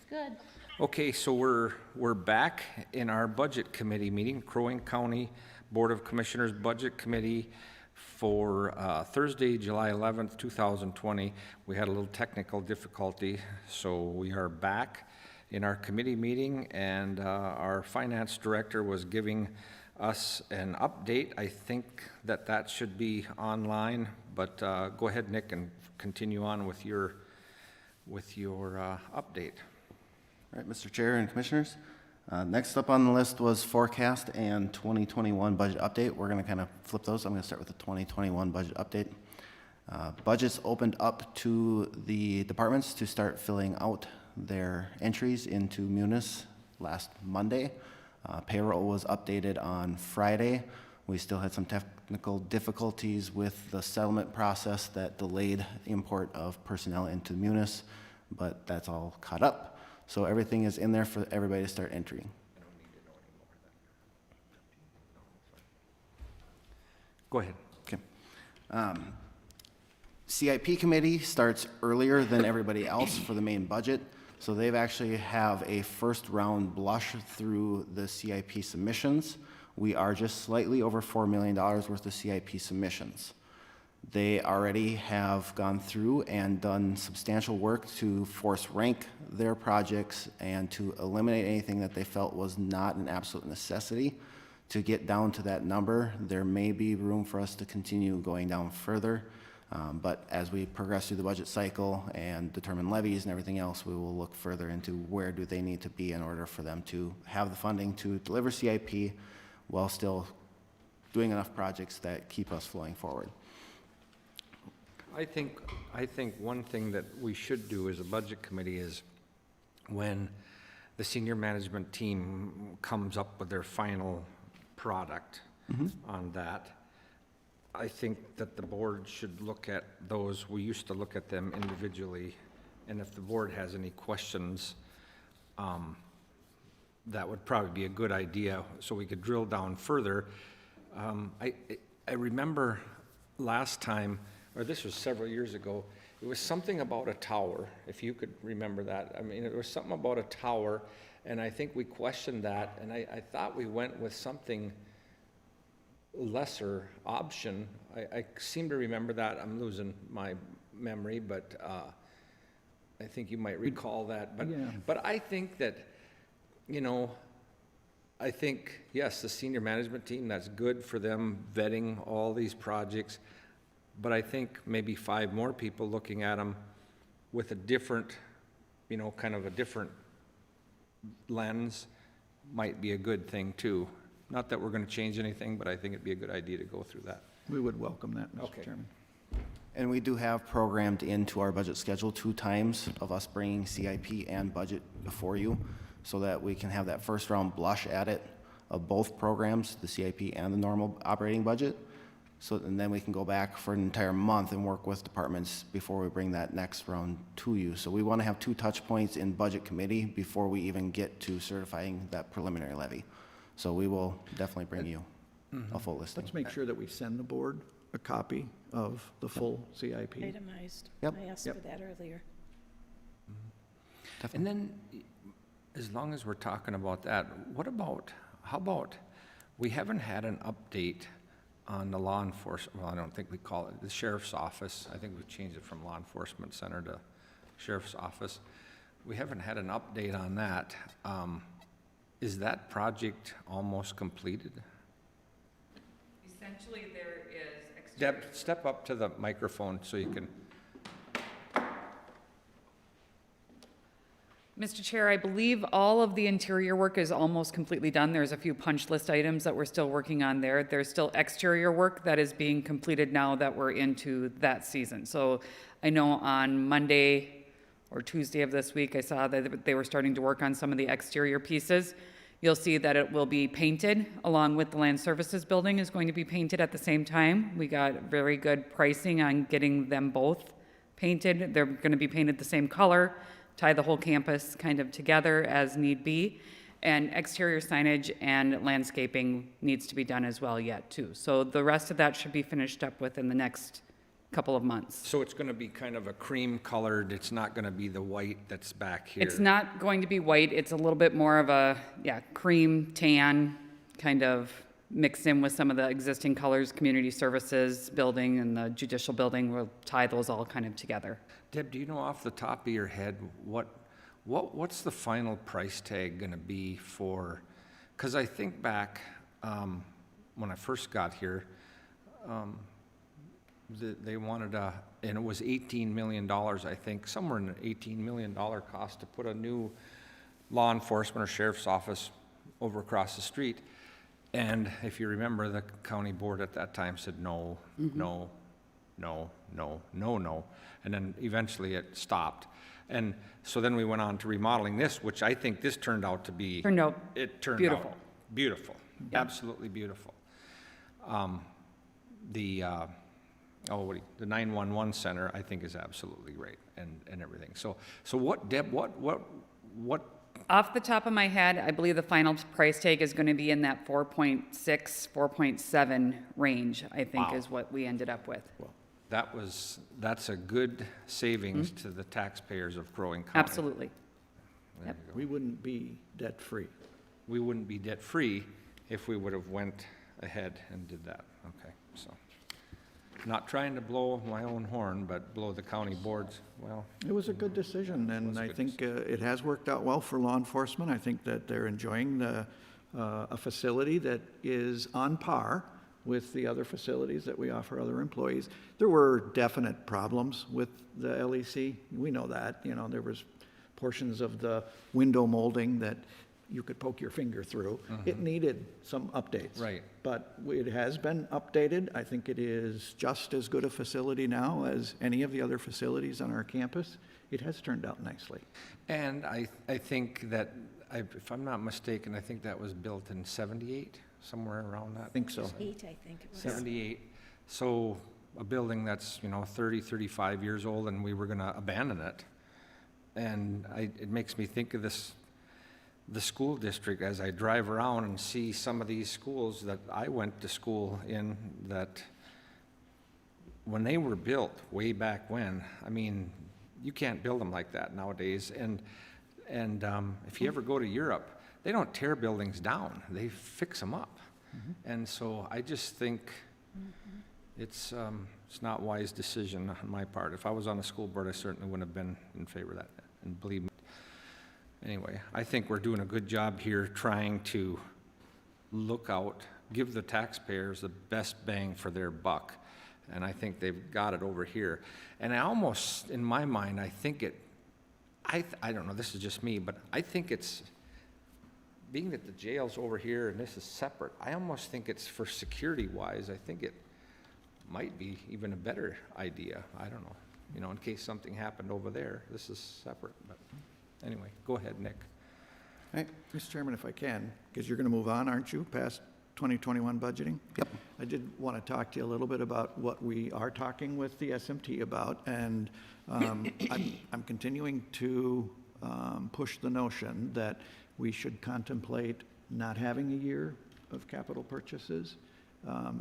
Good. Okay, so we're back in our budget committee meeting, Crow Wing County Board of Commissioners Budget Committee for Thursday, July 11th, 2020. We had a little technical difficulty, so we are back in our committee meeting, and our finance director was giving us an update. I think that should be online, but go ahead, Nick, and continue on with your update. All right, Mr. Chair and Commissioners. Next up on the list was forecast and 2021 budget update. We're going to kind of flip those. I'm going to start with the 2021 budget update. Budgets opened up to the departments to start filling out their entries into Munis last Monday. Payroll was updated on Friday. We still had some technical difficulties with the settlement process that delayed import of personnel into Munis, but that's all caught up. So everything is in there for everybody to start entering. Go ahead. Okay. CIP committee starts earlier than everybody else for the main budget. So they've actually have a first round blush through the CIP submissions. We are just slightly over $4 million worth of CIP submissions. They already have gone through and done substantial work to force rank their projects and to eliminate anything that they felt was not an absolute necessity. To get down to that number, there may be room for us to continue going down further, but as we progress through the budget cycle and determine levies and everything else, we will look further into where do they need to be in order for them to have the funding to deliver CIP while still doing enough projects that keep us flowing forward. I think one thing that we should do as a budget committee is when the senior management team comes up with their final product on that, I think that the board should look at those. We used to look at them individually, and if the board has any questions, that would probably be a good idea so we could drill down further. I remember last time, or this was several years ago, it was something about a tower, if you could remember that. I mean, it was something about a tower, and I think we questioned that, and I thought we went with something lesser option. I seem to remember that. I'm losing my memory, but I think you might recall that. But, Yeah. but I think that, I think, yes, the senior management team, that's good for them vetting all these projects. But I think maybe 5 more people looking at them with a different, kind of a different lens might be a good thing too. Not that we're going to change anything, but I think it'd be a good idea to go through that. We would welcome that, Okay. Mr. Chairman. And we do have programmed into our budget schedule 2 times of us bringing CIP and budget before you so that we can have that first round blush at it of both programs, the CIP and the normal operating budget. So, and then we can go back for an entire month and work with departments before we bring that next round to you. So we want to have 2 touch points in budget committee before we even get to certifying that preliminary levy. So we will definitely bring you a full listing. Let's make sure that we send the board a copy of the full CIP. Itemized. Yep. I asked Yep. for that earlier. And then, as long as we're talking about that, how about, we haven't had an update on the law enforcement, well, I don't think we call it, the sheriff's office. I think we've changed it from law enforcement center to sheriff's office. We haven't had an update on that. Is that project almost completed? Essentially, there is Deb, step up to the microphone so you can. Mr. Chair, I believe all of the interior work is almost completely done. There's a few punch list items that we're still working on there. There's still exterior work that is being completed now that we're into that season. So I know on Monday or Tuesday of this week, I saw that they were starting to work on some of the exterior pieces. You'll see that it will be painted along with the land services building is going to be painted at the same time. We got very good pricing on getting them both painted. They're going to be painted the same color, tie the whole campus kind of together as need be. And exterior signage and landscaping needs to be done as well yet too. So the rest of that should be finished up within the next couple of months. So it's gonna be kind of a cream colored, it's not gonna be the white that's back here? It's not going to be white, it's a little bit more of a, cream tan, kind of mixed in with some of the existing colors, community services building and the judicial building, we'll tie those all kind of together. Deb, do you know off the top of your head, what's the final price tag gonna be for, because I think back, when I first got here, they wanted and it was $18 million, I think, somewhere in the $18 million cost to put a new law enforcement or sheriff's office over across the street. And if you remember, the county board at that time said no, no, no, no, no, no. And then eventually it stopped. And so then we went on to remodeling this, which I think this turned out to be. It turned beautiful. out beautiful, absolutely beautiful. The 911 center, I think, is absolutely great and everything. So what, Deb, what, Off the top of my head, I believe the final price tag is going to be in that 4.6, 4.7 range, I think, Wow. is what we ended up with. that's a good savings to the taxpayers of Crow Wing County. Absolutely. There you go. We wouldn't be debt-free. We wouldn't be debt-free if we would have went ahead and did that. Okay, so. Not trying to blow my own horn, but blow the county boards, well, It was a good decision, and was a I good think it has worked out well for law enforcement. I think that they're enjoying a facility that is on par with the other facilities that we offer other employees. There were definite problems with the LEC. We know that, there was portions of the window molding that you could poke your finger through. It needed some updates. Right. But it has been updated. I think it is just as good a facility now as any of the other facilities on our campus. It has turned out nicely. and I think that, if I'm not mistaken, I think that was built in 78, somewhere around that. I think so. 8, I think it was. 78, so a building that's, 30, 35 years old, and we were gonna abandon it. And it makes me think of the school district as I drive around and see some of these schools that I went to school in, that when they were built way back when, I mean, you can't build them like that nowadays. And if you ever go to Europe, they don't tear buildings down, they fix them up. And so I just think it's not a wise decision on my part. If I was on the school board, I certainly wouldn't have been in favor of that. And believe me, anyway, I think we're doing a good job here trying to look out, give the taxpayers the best bang for their buck. And I think they've got it over here. And I almost, in my mind, I think I don't know, this is just me, but I think it's, being that the jail's over here and this is separate, I almost think it's, for security-wise, I think it might be even a better idea. I don't know. In case something happened over there, this is separate, but anyway, go ahead, Nick. Hey, Mr. Chairman, if I can, because you're going to move on, aren't you, past 2021 budgeting? Yep. I did want to talk to you a little bit about what we are talking with the SMT about, and I'm continuing to push the notion that we should contemplate not having a year of capital purchases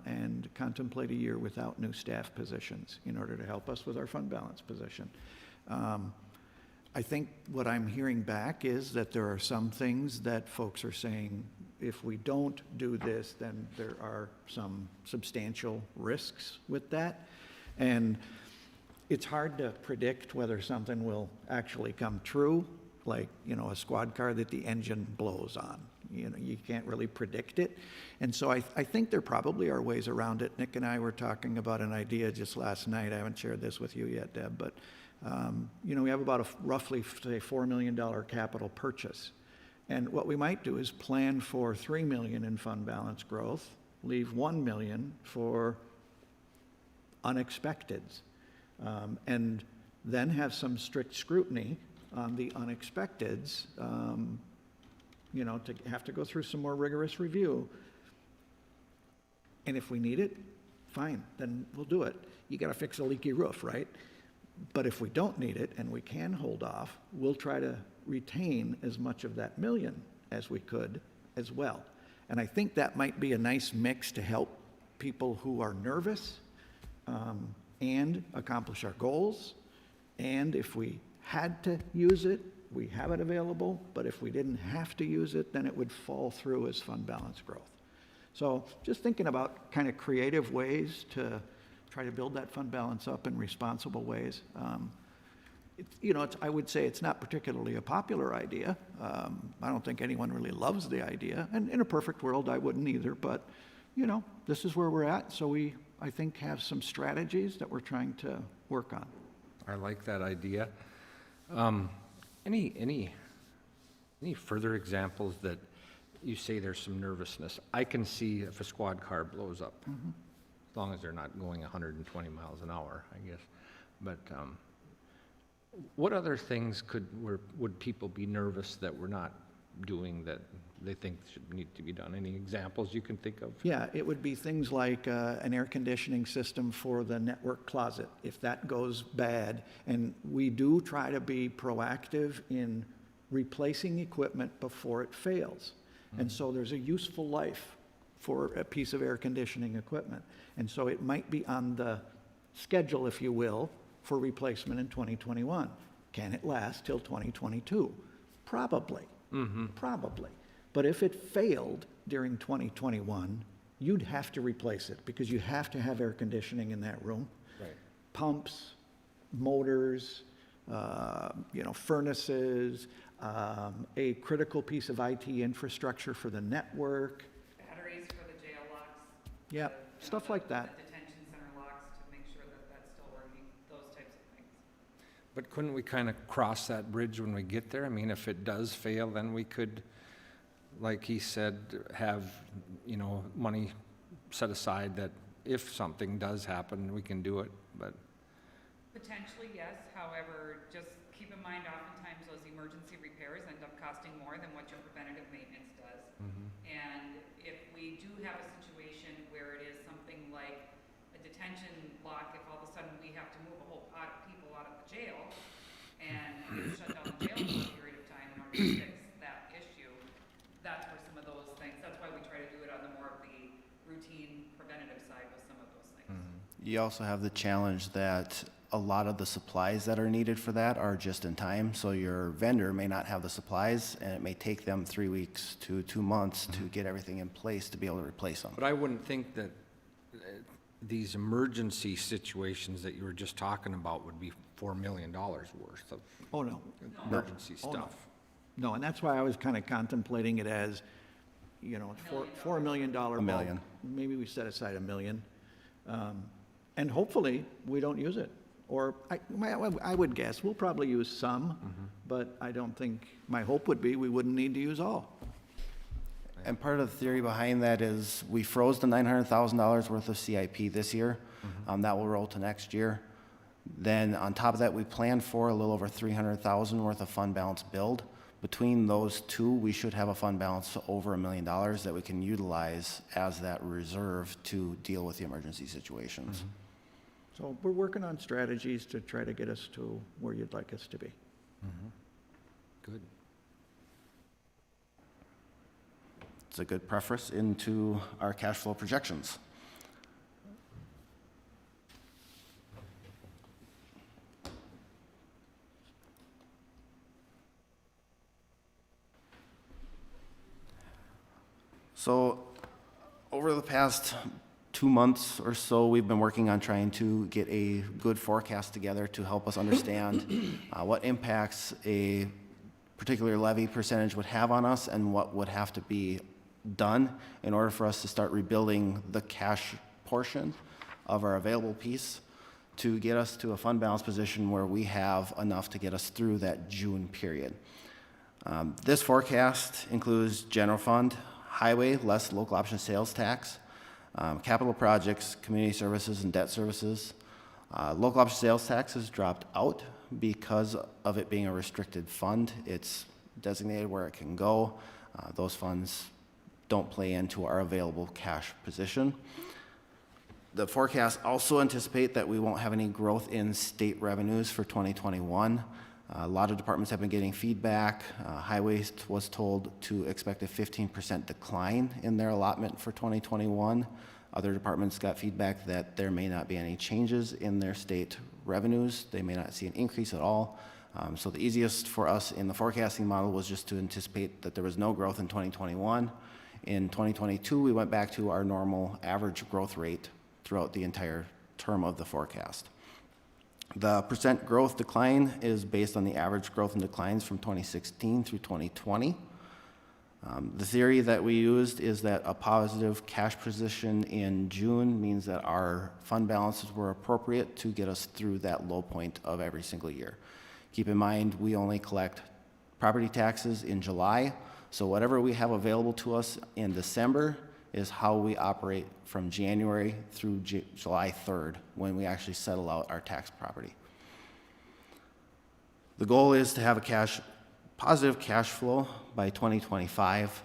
and contemplate a year without new staff positions in order to help us with our fund balance position. I think what I'm hearing back is that there are some things that folks are saying, if we don't do this, then there are some substantial risks with that. And it's hard to predict whether something will actually come true, like, a squad car that the engine blows on. You can't really predict it. And so I think there probably are ways around it. Nick and I were talking about an idea just last night. I haven't shared this with you yet, Deb, but we have about a roughly, say, $4 million capital purchase. And what we might do is plan for $3 million in fund balance growth, leave $1 million for unexpecteds, and then have some strict scrutiny on the unexpecteds, to have to go through some more rigorous review. And if we need it, fine, then we'll do it. You got to fix a leaky roof, right? But if we don't need it and we can hold off, we'll try to retain as much of that million as we could as well. And I think that might be a nice mix to help people who are nervous and accomplish our goals. And if we had to use it, we have it available, but if we didn't have to use it, then it would fall through as fund balance growth. So just thinking about kind of creative ways to try to build that fund balance up in responsible ways. I would say it's not particularly a popular idea. I don't think anyone really loves the idea. And in a perfect world, I wouldn't either. But, this is where we're at. So we, I think, have some strategies that we're trying to work on. I like that idea. Any further examples that you say there's some nervousness? I can see if a squad car blows up, as long as they're not going 120 miles an hour, I guess. But what other things would people be nervous that we're not doing that they think should need to be done? Any examples you can think of? Yeah, it would be things like an air conditioning system for the network closet, if that goes bad. And we do try to be proactive in replacing equipment before it fails. And so there's a useful life for a piece of air conditioning equipment. And so it might be on the schedule, if you will, for replacement in 2021. Can it last till 2022? Probably. Probably. But if it failed during 2021, you'd have to replace it because you have to have air conditioning in that room. Right. Pumps, motors, furnaces, a critical piece of IT infrastructure for the network. Batteries for the jail locks. Yeah, stuff like that. The detention center locks to make sure that that's still working, those types of things. But couldn't we kind of cross that bridge when we get there? I mean, if it does fail, then we could, like he said, have, money set aside that if something does happen, we can do it, but. Potentially, yes. However, just keep in mind, oftentimes those emergency repairs end up costing more than what your preventative maintenance does. And if we do have a situation where it is something like a detention lock, if all of a sudden we have to move a whole pot of people out of the jail and shut down the jail for a period of time in order to fix that issue, that's where some of those things, that's why we try to do it on the more of the routine preventative side with some of those things. You also have the challenge that a lot of the supplies that are needed for that are just in time. So your vendor may not have the supplies, and it may take them 3 weeks to 2 months to get everything in place to be able to replace them. But I wouldn't think that these emergency situations that you were just talking about would be $4 million worth of Oh, no. emergency Oh, no. stuff. No, and that's why I was kind of contemplating it as, $4 million. $1 million. Maybe we set aside $1 million. And hopefully, we don't use it. Or I would guess we'll probably use some, but I don't think, my hope would be we wouldn't need to use all. And part of the theory behind that is we froze the $900,000 worth of CIP this year. That will roll to next year. Then on top of that, we planned for a little over $300,000 worth of fund balance build. Between those two, we should have a fund balance over $1 million that we can utilize as that reserve to deal with the emergency situations. So we're working on strategies to try to get us to where you'd like us to be. Good. It's a good preface into our cash flow projections. So over the past 2 months or so, we've been working on trying to get a good forecast together to help us understand what impacts a particular levy percentage would have on us and what would have to be done in order for us to start rebuilding the cash portion of our available piece to get us to a fund balance position where we have enough to get us through that June period. This forecast includes general fund, highway, less local option sales tax, capital projects, community services, and debt services. Local option sales tax has dropped out because of it being a restricted fund. It's designated where it can go. Those funds don't play into our available cash position. The forecasts also anticipate that we won't have any growth in state revenues for 2021. A lot of departments have been getting feedback. Highways was told to expect a 15% decline in their allotment for 2021. Other departments got feedback that there may not be any changes in their state revenues. They may not see an increase at all. So the easiest for us in the forecasting model was just to anticipate that there was no growth in 2021. In 2022, we went back to our normal average growth rate throughout the entire term of the forecast. The percent growth decline is based on the average growth and declines from 2016 through 2020. The theory that we used is that a positive cash position in June means that our fund balances were appropriate to get us through that low point of every single year. Keep in mind, we only collect property taxes in July, so whatever we have available to us in December is how we operate from January through July 3rd, when we actually settle out our tax property. The goal is to have a positive cash flow by 2025.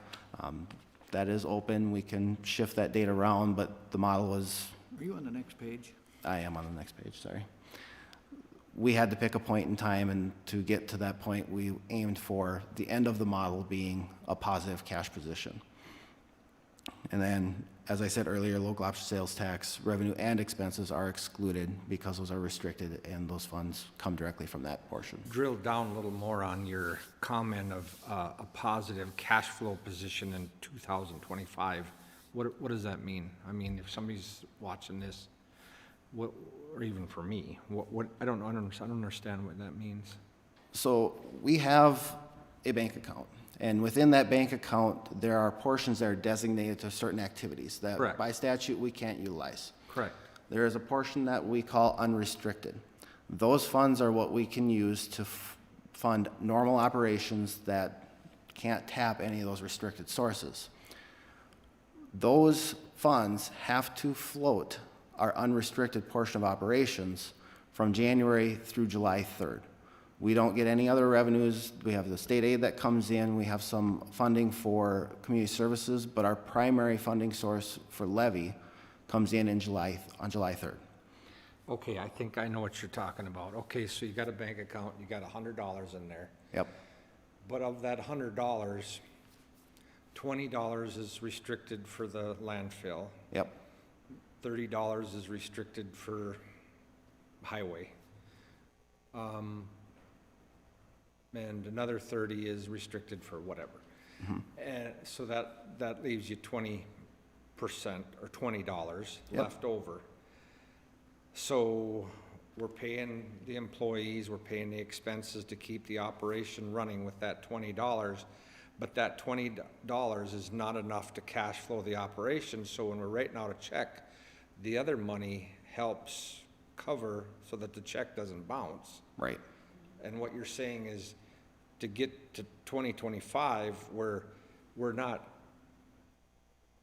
That is open. We can shift that date around, but the model was, Are you on the next page? I am on the next page, sorry. We had to pick a point in time, and to get to that point, we aimed for the end of the model being a positive cash position. And then, as I said earlier, local option sales tax revenue and expenses are excluded because those are restricted, and those funds come directly from that portion. Drill down a little more on your comment of a positive cash flow position in 2025. What does that mean? I mean, if somebody's watching this, or even for me, I don't understand what that means. So we have a bank account, and within that bank account, there are portions that are designated to certain activities that Correct. by statute we can't utilize. Correct. There is a portion that we call unrestricted. Those funds are what we can use to fund normal operations that can't tap any of those restricted sources. Those funds have to float our unrestricted portion of operations from January through July 3rd. We don't get any other revenues. We have the state aid that comes in. We have some funding for community services, but our primary funding source for levy comes in July, on July 3rd. Okay, I think I know what you're talking about. Okay, so you got a bank account, you got $100 in there. Yep, But of that $100, $20 is restricted for the landfill. yep, $30 is restricted for highway. And another 30 is restricted for whatever. And so that leaves you 20% or $20 Yep. left over. So we're paying the employees, we're paying the expenses to keep the operation running with that $20. But that $20 is not enough to cash flow the operation, so when we're writing out a check, the other money helps cover so that the check doesn't bounce. right. And what you're saying is, to get to 2025, we're not,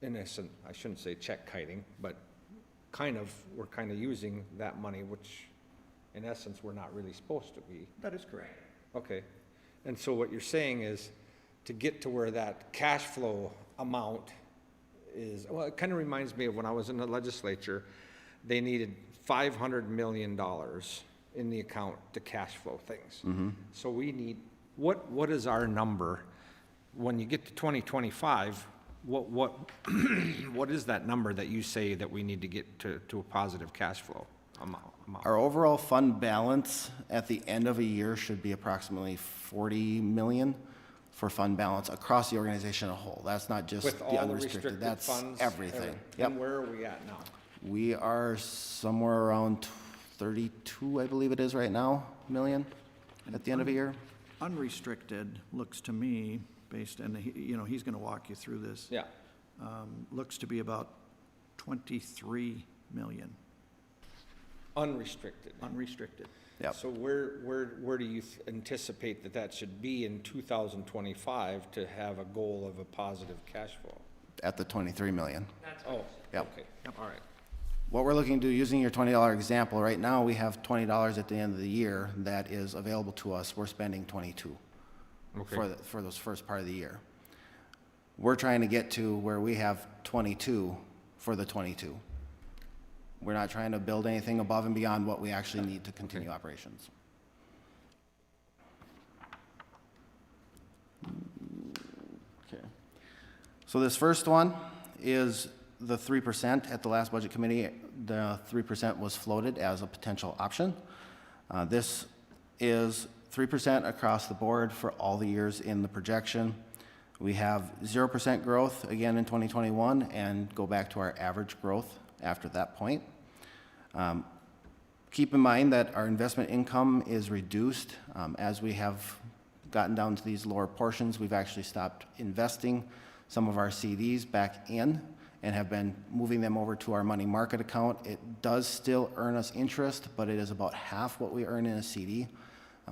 in essence, I shouldn't say check kiting, but we're kind of using that money, which in essence, we're not really supposed to be. That is correct. Okay. And so what you're saying is, to get to where that cash flow amount is, well, it kind of reminds me of when I was in the legislature, they needed $500 million in the account to cash flow things. So we need, what is our number? When you get to 2025, what is that number that you say that we need to get to a positive cash flow amount? Our overall fund balance at the end of a year should be approximately 40 million for fund balance across the organization as a whole. That's not just With the all the unrestricted, restricted that's funds? everything. And Yep. where are we at now? We are somewhere around 32, I believe it is right now, million at the end of a year. Unrestricted looks to me, based, and he's going to walk you through this. Yeah. Looks to be about 23 million, Unrestricted. unrestricted. Yep. So where do you anticipate that should be in 2025 to have a goal of a positive cash flow? At the 23 million. Oh, Yep. okay, all right. What we're looking to do, using your $20 example, right now we have $20 at the end of the year that is available to us. We're spending 22 Okay. for those first part of the year. We're trying to get to where we have 22 for the 22. We're not trying to build anything above and beyond what we actually need to continue operations. Okay. So this first one is the 3% at the last budget committee, the 3% was floated as a potential option. This is 3% across the board for all the years in the projection. We have 0% growth again in 2021 and go back to our average growth after that point. Keep in mind that our investment income is reduced. As we have gotten down to these lower portions, we've actually stopped investing some of our CDs back in and have been moving them over to our money market account. It does still earn us interest, but it is about half what we earn in a CD.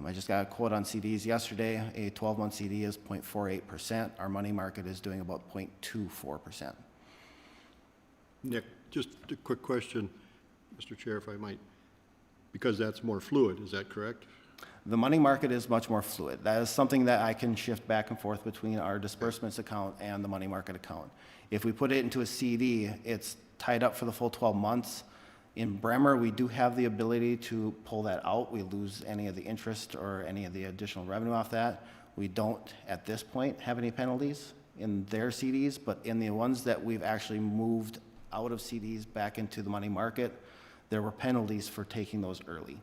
I just got a quote on CDs yesterday. A 12-month CD is 0.48%. Our money market is doing about 0.24%. Nick, just a quick question, Mr. Chair, if I might, because that's more fluid, is that correct? The money market is much more fluid. That is something that I can shift back and forth between our disbursements account and the money market account. If we put it into a CD, it's tied up for the full 12 months. In Bremer, we do have the ability to pull that out. We lose any of the interest or any of the additional revenue off that. We don't, at this point, have any penalties in their CDs, but in the ones that we've actually moved out of CDs back into the money market, there were penalties for taking those early.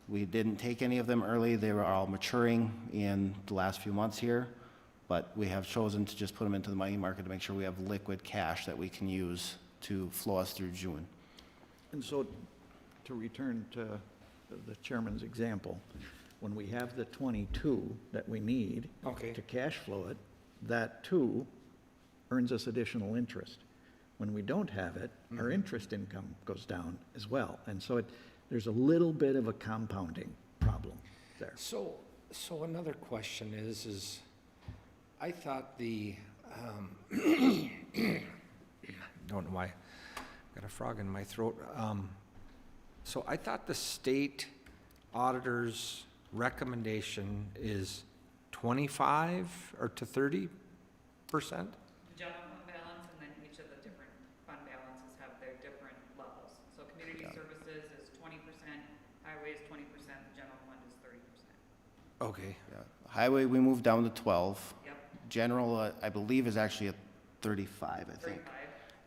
We didn't take any of them early. They were all maturing in the last few months here, but we have chosen to just put them into the money market to make sure we have liquid cash that we can use to flow us through June. And so, to return to the chairman's example, when we have the 22 that we need to cash flow it, that too earns us additional interest. When we don't have it, our interest income goes down as well. And so there's a little bit of a compounding problem there. So another question is I thought don't know why, got a frog in my throat. So I thought the state auditor's recommendation is 25 or to 30%? The general fund balance, and then each of the different fund balances have their different levels. So community services is 20%, highway is 20%, the general fund is 30%. Okay. Yeah. Highway, we moved down to 12. Yep, General, I believe, is actually at 35, I think, 35.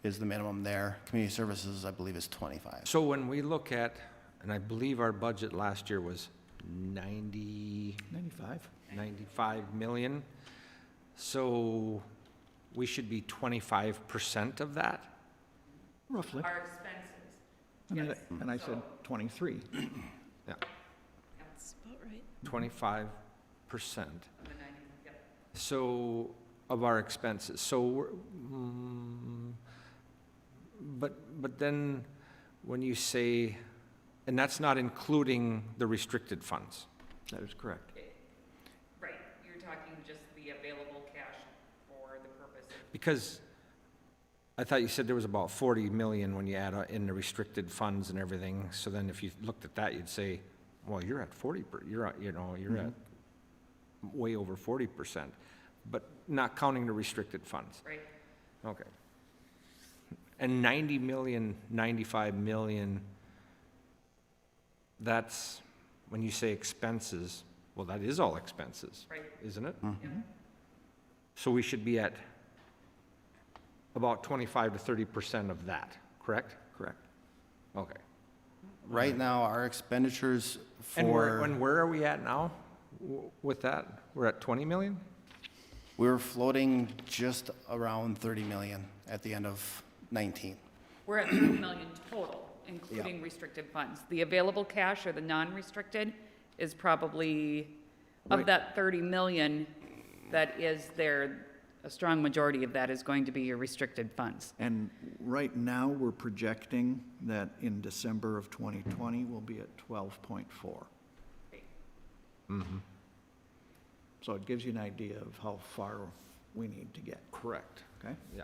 is the minimum there. Community services, I believe, is 25. So when we look at, and I believe our budget last year was 95 million. So we should be 25% of that? Roughly. Our expenses, And yes. I said 23. Yeah, That's about right. 25%. Of the 90, yep. So, of our expenses, so we're, but then when you say, and that's not including the restricted funds? That is correct. Right, you're talking just the available cash for the purpose of, Because I thought you said there was about 40 million when you add in the restricted funds and everything, so then if you looked at that, you'd say, well, you're at 40, you're at, at way over 40%, but not counting the restricted funds. right? Okay. And 90 million, 95 million, that's, when you say expenses, well, that is all expenses, Right. isn't it? Yep. So we should be at about 25 to 30% of that, correct? Correct. Okay. Right now, our expenditures And for, where are we at now with that? We're at 20 million? we were floating just around 30 million at the end of 19. We're at 30 million total, including restricted funds. The available cash or the non-restricted is probably, of Right. that 30 million that is there, a strong majority of that is going to be your restricted funds. And right now, we're projecting that in December of 2020, we'll be at 12.4. So it gives you an idea of how far we need to get, Correct. okay? Yeah.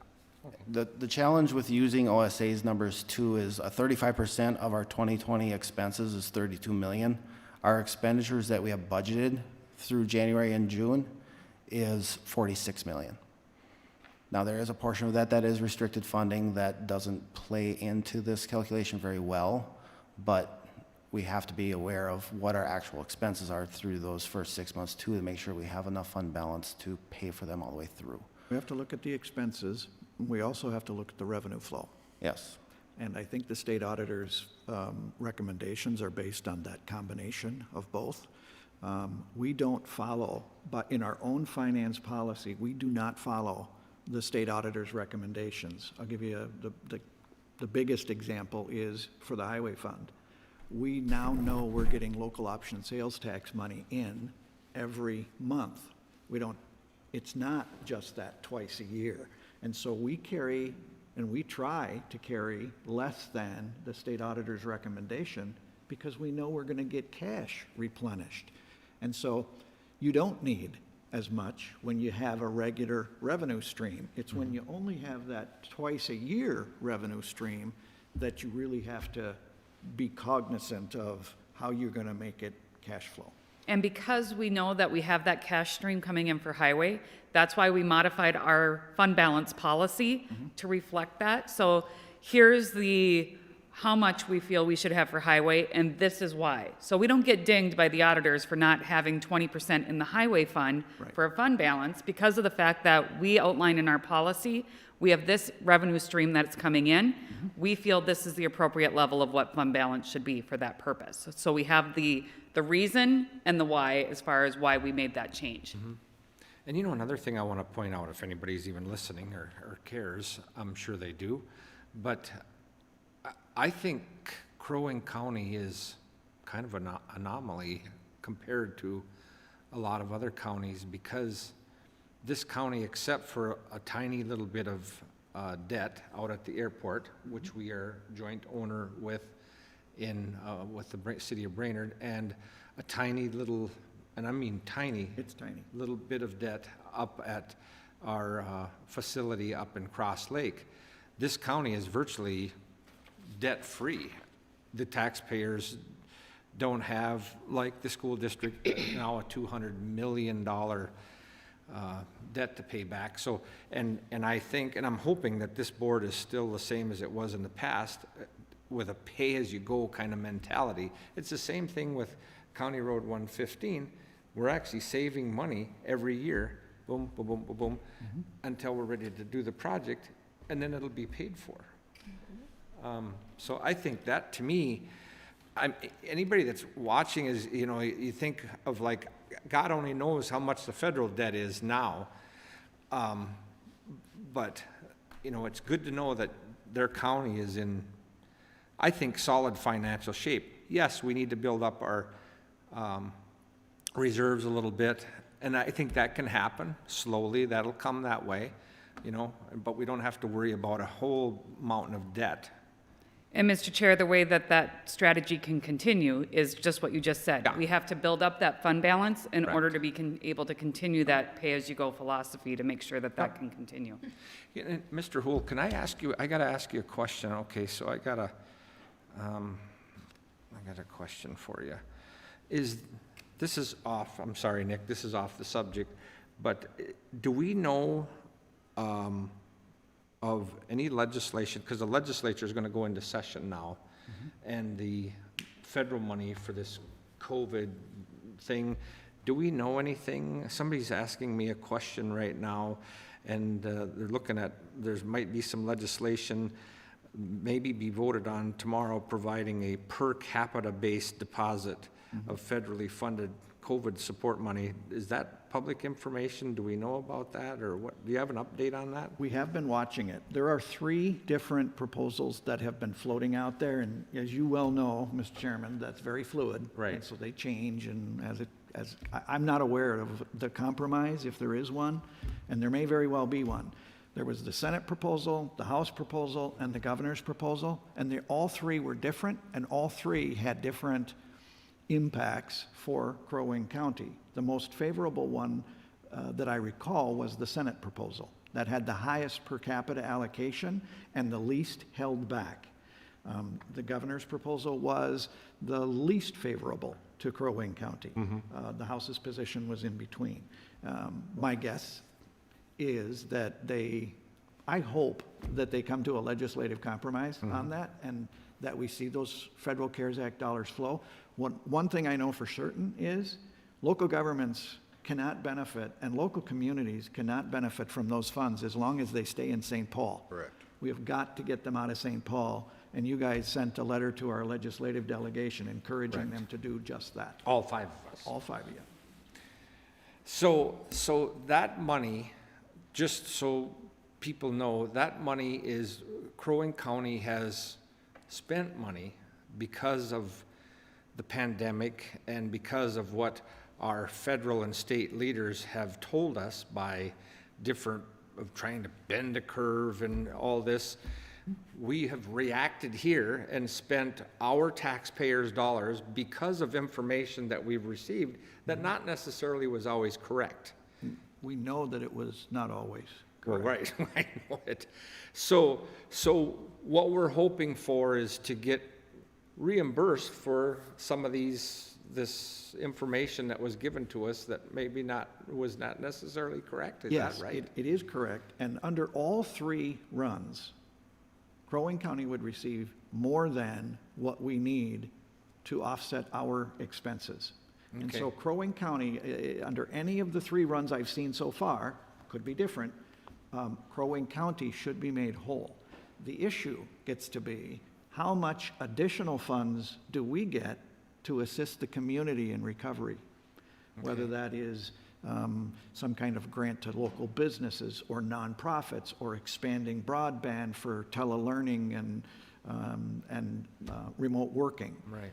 The challenge with using OSA's numbers too is 35% of our 2020 expenses is 32 million. Our expenditures that we have budgeted through January and June is 46 million. Now, there is a portion of that that is restricted funding that doesn't play into this calculation very well, but we have to be aware of what our actual expenses are through those first 6 months too, to make sure we have enough fund balance to pay for them all the way through. We have to look at the expenses. we also have to look at the revenue flow. Yes. And I think the state auditor's recommendations are based on that combination of both. We don't follow, but in our own finance policy, we do not follow the state auditor's recommendations. I'll give you the biggest example is for the highway fund. We now know we're getting local option sales tax money in every month. It's not just that twice a year. And so we carry, and we try to carry less than the state auditor's recommendation because we know we're gonna get cash replenished. And so you don't need as much when you have a regular revenue stream. It's when you only have that twice a year revenue stream that you really have to be cognizant of how you're gonna make it cash flow. And because we know that we have that cash stream coming in for highway, that's why we modified our fund balance policy to reflect that. So here's how much we feel we should have for highway, and this is why. So we don't get dinged by the auditors for not having 20% in the highway fund Right. for a fund balance because of the fact that we outlined in our policy, we have this revenue stream that's coming in. We feel this is the appropriate level of what fund balance should be for that purpose. So we have the reason and the why as far as why we made that change. And you know, another thing I want to point out, if anybody's even listening or cares, I'm sure they do, but I think Crow Wing County is kind of an anomaly compared to a lot of other counties because this county, except for a tiny little bit of debt out at the airport, which we are joint owner with with the city of Brainerd, and a tiny little, and I mean tiny. It's tiny. Little bit of debt up at our facility up in Cross Lake. This county is virtually debt-free. The taxpayers don't have, like the school district, now a $200 million debt to pay back. So, and I think, and I'm hoping that this board is still the same as it was in the past, with a pay-as-you-go kind of mentality. It's the same thing with County Road 115. We're actually saving money every year, boom, boom, boom, boom, boom, until we're ready to do the project, and then it'll be paid for. So I think that, to me, anybody that's watching is, you know, you think of like, God only knows how much the federal debt is now. But, you know, it's good to know that their county is in, I think, solid financial shape. Yes, we need to build up our reserves a little bit, and I think that can happen slowly. That'll come that way, you know, but we don't have to worry about a whole mountain of debt. And Mr. Chair, the way that strategy can continue is just what you just said. Yeah. We have to build up that fund balance in Correct. order to be able to continue that pay-as-you-go philosophy to make sure that can continue. Yeah, and Mr. Hool, can I ask you, I gotta ask you a question. Okay, so I got a question for you. This is off, I'm sorry, Nick, this is off the subject, but do we know of any legislation, because the legislature is going to go into session now, and the federal money for this COVID thing, do we know anything? Somebody's asking me a question right now, and they're looking at, there might be some legislation, maybe be voted on tomorrow, providing a per capita based deposit of federally funded COVID support money. Is that public information? Do we know about that, or what? Do you have an update on that? We have been watching it. There are 3 different proposals that have been floating out there, and as you well know, Mr. Chairman, that's very fluid. Right. And so they change, and I'm not aware of the compromise, if there is one, and there may very well be one. There was the Senate proposal, the House proposal, and the governor's proposal, and all 3 were different, and all 3 had different impacts for Crow Wing County. The most favorable one that I recall was the Senate proposal that had the highest per capita allocation and the least held back. The governor's proposal was the least favorable to Crow Wing County. The House's position was in between. My guess is that I hope that they come to a legislative compromise on that, and that we see those federal CARES Act dollars flow. One thing I know for certain is local governments cannot benefit, and local communities cannot benefit from those funds as long as they stay in St. Paul. Correct. We have got to get them out of St. Paul, and you guys sent a letter to our legislative delegation encouraging them to do just that, All 5 of us. all 5 of you. So that money, just so people know, that money is, Crow Wing County has spent money because of the pandemic and because of what our federal and state leaders have told us by different, of trying to bend a curve and all this. We have reacted here and spent our taxpayers' dollars because of information that we've received that not necessarily was always correct. We know that it was not always Well, correct. right, I know it. So what we're hoping for is to get reimbursed for some of this information that was given to us that maybe was not necessarily correct. Is that Yes, right? it is correct. And under all 3 runs, Crow Wing County would receive more than what we need to offset our expenses. And Okay. so Crow Wing County, under any of the 3 runs I've seen so far, could be different, Crow Wing County should be made whole. The issue gets to be, how much additional funds do we get to assist the community in recovery? Whether that is some kind of grant to local businesses or nonprofits, or expanding broadband for telelearning and remote working. Right.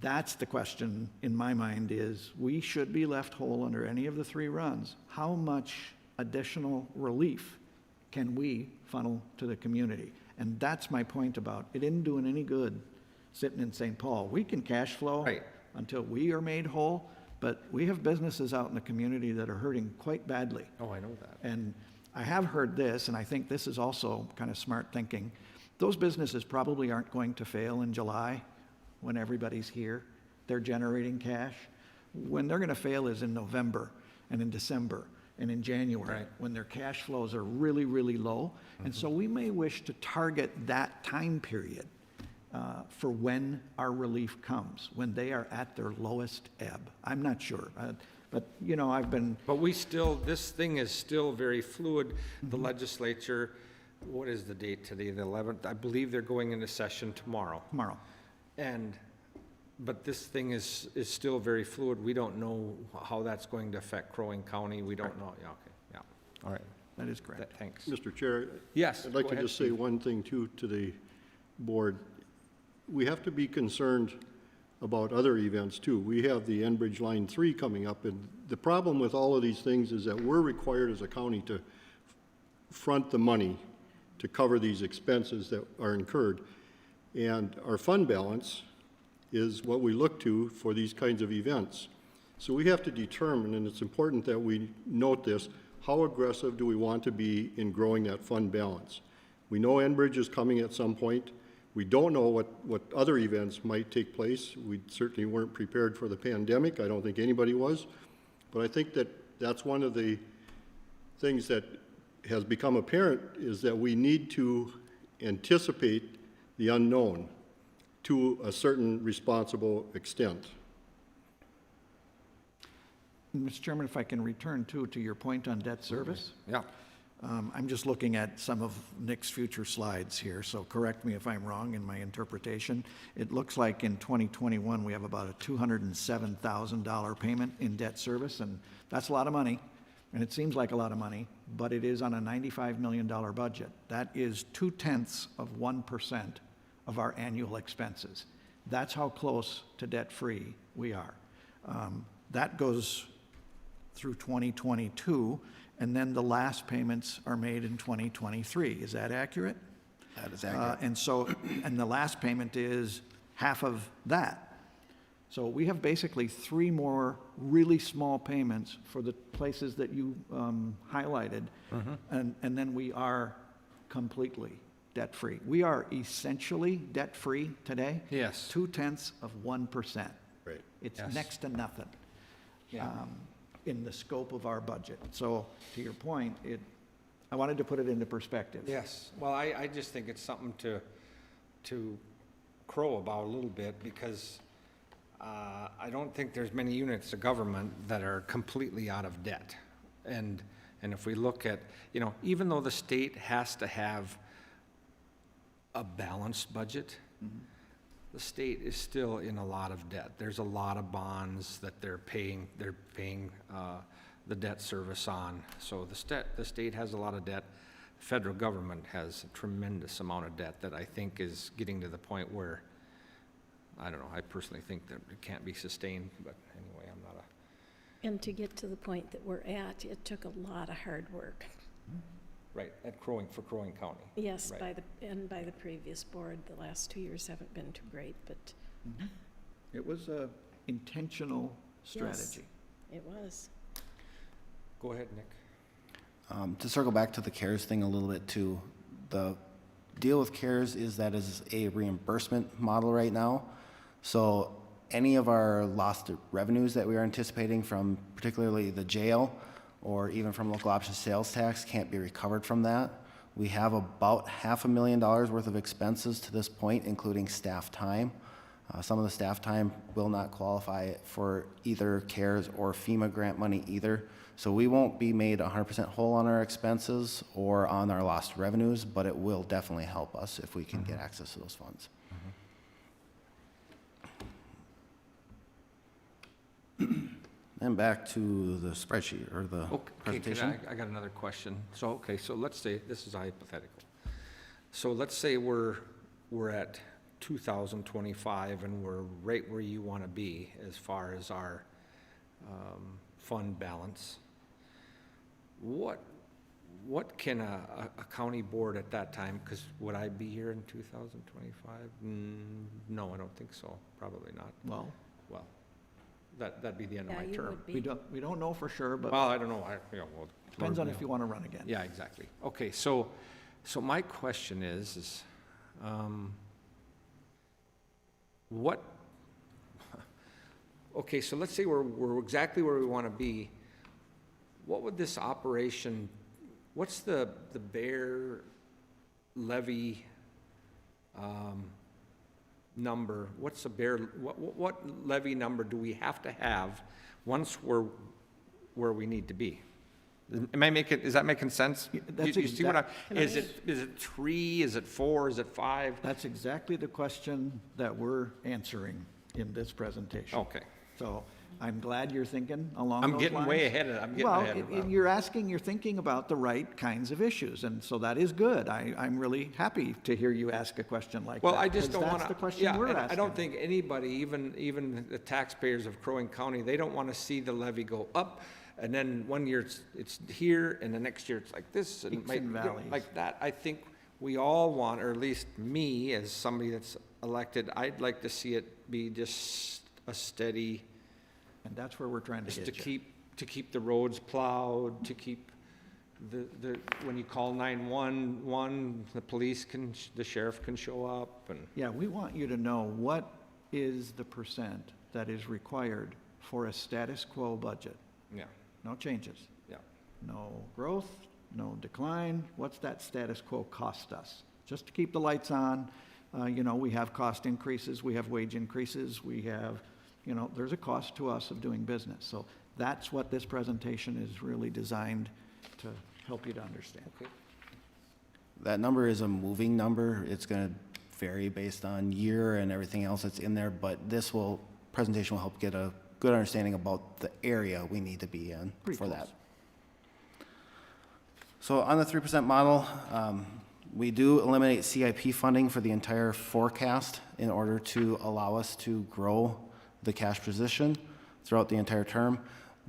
That's the question in my mind is, we should be left whole under any of the 3 runs. How much additional relief can we funnel to the community? And that's my point about, it isn't doing any good sitting in St. Paul. We can cash flow Right. until we are made whole, but we have businesses out in the community that are hurting quite badly. Oh, I know that. And I have heard this, and I think this is also kind of smart thinking. Those businesses probably aren't going to fail in July when everybody's here. They're generating cash. When they're going to fail is in November and in December and in January, Right. when their cash flows are really, really low. And so we may wish to target that time period for when our relief comes, when they are at their lowest ebb. I'm not sure, but, you know, I've been, But this thing is still very fluid. The legislature, what is the date today, the 11th? I believe they're going into session tomorrow. But this thing is still very fluid. We don't know how that's going to affect Crow Wing County. We don't know. Yeah, okay, yeah. All right, that is correct. thanks. Mr. Chair? Yes, I'd like go to ahead, just say Steve. one thing too to the board. We have to be concerned about other events too. We have the Enbridge Line 3 coming up, and the problem with all of these things is that we're required as a county to front the money to cover these expenses that are incurred. And our fund balance is what we look to for these kinds of events. So we have to determine, and it's important that we note this, how aggressive do we want to be in growing that fund balance? We know Enbridge is coming at some point. We don't know what other events might take place. We certainly weren't prepared for the pandemic. I don't think anybody was. But I think that that's one of the things that has become apparent is that we need to anticipate the unknown to a certain responsible extent. Mr. Chairman, if I can return to your point on debt service. Yeah, I'm just looking at some of Nick's future slides here, so correct me if I'm wrong in my interpretation. It looks like in 2021, we have about a $207,000 payment in debt service, and that's a lot of money, and it seems like a lot of money, but it is on a $95 million budget. That is 0.2% of our annual expenses. That's how close to debt-free we are. That goes through 2022, and then the last payments are made in 2023. Is that accurate? That is accurate. And the last payment is half of that. So we have basically 3 more really small payments for the places that you highlighted, and then we are completely debt-free. We are essentially debt-free today. Yes. 0.2%. Right. It's Yes. next to nothing Yeah. in the scope of our budget. So to your point, I wanted to put it into perspective. yes. Well, I just think it's something to crow about a little bit because I don't think there's many units of government that are completely out of debt. And if we look at, even though the state has to have a balanced budget, the state is still in a lot of debt. There's a lot of bonds that they're paying the debt service on. So the state has a lot of debt. The federal government has a tremendous amount of debt that I think is getting to the point where, I don't know, I personally think that it can't be sustained, but anyway, I'm not a, And to get to the point that we're at, it took a lot of hard work. right, for Crow Wing County. Yes, Right. by the previous board. The last 2 years haven't been too great, but It was a intentional strategy. it was. Go ahead, Nick. To circle back to the CARES thing a little bit too, the deal with CARES is that is a reimbursement model right now. So any of our lost revenues that we are anticipating from particularly the jail or even from local option sales tax can't be recovered from that. We have about $500,000 worth of expenses to this point, including staff time. Some of the staff time will not qualify for either CARES or FEMA grant money either. So we won't be made 100% whole on our expenses or on our lost revenues, but it will definitely help us if we can get access to those funds. And back to the spreadsheet or the Okay, presentation. I got another question. So let's say, this is hypothetical. So let's say we're at 2025 and we're right where you want to be as far as our fund balance. What can a county board at that time, because would I be here in 2025? No, I don't think so, probably not. Well, Well, that'd be the end of Yeah, my you term. would be. we don't know for sure, but Well, I don't know, well. depends on Lord, if you want to run again. Yeah, exactly. Okay, so my question is, what, okay, so let's say we're exactly where we want to be. What would this operation, what's the bare levy, number? What's the bare, what levy number do we have to have once we're where we need to be? Is that making sense? That's You see what I, exact- is it 3, is it 4, is it 5? That's exactly the question that we're answering in this presentation. Okay. So I'm glad you're thinking along those I'm lines. getting way ahead of, I'm getting ahead of. Well, you're thinking about the right kinds of issues, and so that is good. I'm really happy to hear you ask a question like that. Well, I just 'cause don't want to. That's the question we're and asking. I don't think anybody, even the taxpayers of Crow Wing County, they don't want to see the levy go up, and then one year it's here, and the next year it's like this, and Peaks and valleys. like that. I think we all want, or at least me, as somebody that's elected, I'd like to see it be just a steady, And that's where we're trying to just get you. to keep the roads plowed, to keep when you call 911, the sheriff can show up, and. Yeah, we want you to know what is the percent that is required for a status quo budget. Yeah, No changes, yeah. no growth, no decline. What's that status quo cost us? Just to keep the lights on, we have cost increases, we have wage increases, we have, there's a cost to us of doing business. So that's what this presentation is really designed to help you to understand. Okay. That number is a moving number. It's going to vary based on year and everything else that's in there, but presentation will help get a good understanding about the area we need to be in Pretty for close. that. So on the 3% model, we do eliminate CIP funding for the entire forecast in order to allow us to grow the cash position throughout the entire term.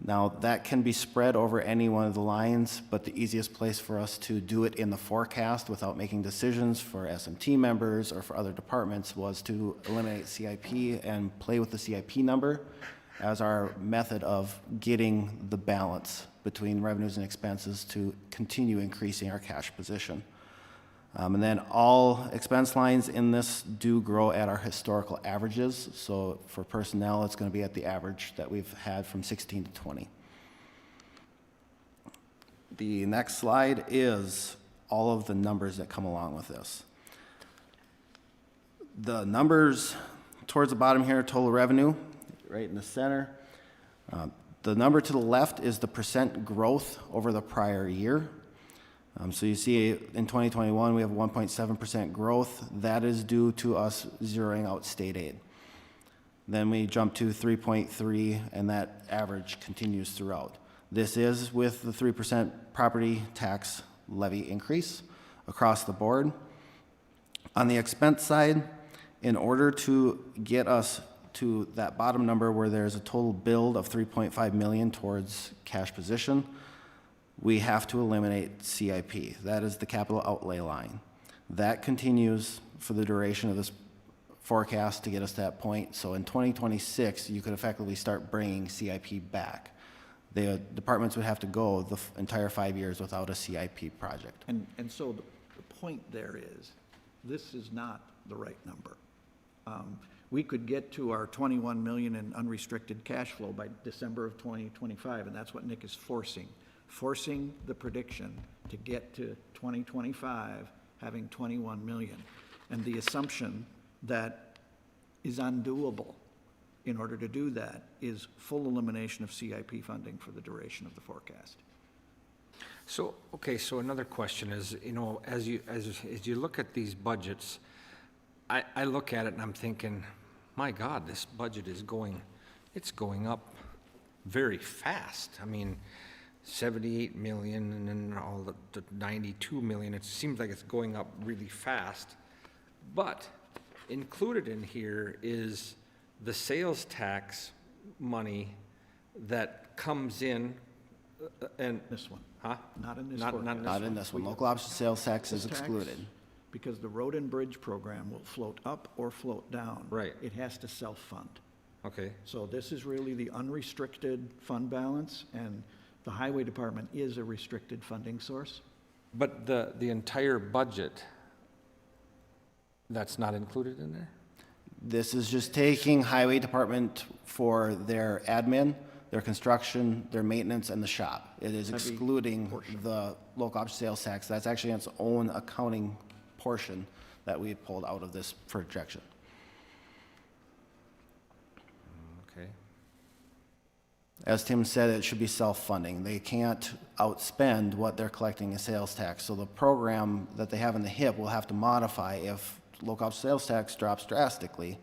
Now, that can be spread over any one of the lines, but the easiest place for us to do it in the forecast without making decisions for SMT members or for other departments was to eliminate CIP and play with the CIP number as our method of getting the balance between revenues and expenses to continue increasing our cash position. And then all expense lines in this do grow at our historical averages. So for personnel, it's going to be at the average that we've had from 16 to 20. The next slide is all of the numbers that come along with this. The numbers towards the bottom here, total revenue, right in the center. The number to the left is the percent growth over the prior year. So you see in 2021, we have 1.7% growth. That is due to us zeroing out state aid. Then we jump to 3.3, and that average continues throughout. This is with the 3% property tax levy increase across the board. On the expense side, in order to get us to that bottom number where there's a total build of 3.5 million towards cash position, we have to eliminate CIP. That is the capital outlay line. That continues for the duration of this forecast to get us to that point. So in 2026, you could effectively start bringing CIP back. The departments would have to go the entire 5 years without a CIP project. And so the point there is, this is not the right number. We could get to our 21 million in unrestricted cash flow by December of 2025, and that's what Nick is forcing the prediction to get to 2025 having 21 million. And the assumption that is undoable in order to do that is full elimination of CIP funding for the duration of the forecast. So, okay, so another question is, you know, as you look at these budgets, I look at it and I'm thinking, my God, this budget is it's going up very fast. I mean, 78 million and then all the 92 million, it seems like it's going up really fast. But included in here is the sales tax money that comes in and, This one, huh? not in this Not- forecast. Not in this one. Local option sales tax is This tax, excluded. Because the road and bridge program will float up or float down. Right. It has to self-fund. Okay, So this is really the unrestricted fund balance, and the highway department is a restricted funding source. but the entire budget, that's not included in there? This is just taking highway department for their admin, their construction, their maintenance, and the shop. It is Heavy excluding portion. the local option sales tax. That's actually its own accounting portion that we pulled out of this projection. Okay. As Tim said, it should be self-funding. They can't outspend what they're collecting in sales tax. So the program that they have in the HIP will have to modify if local option sales tax drops drastically.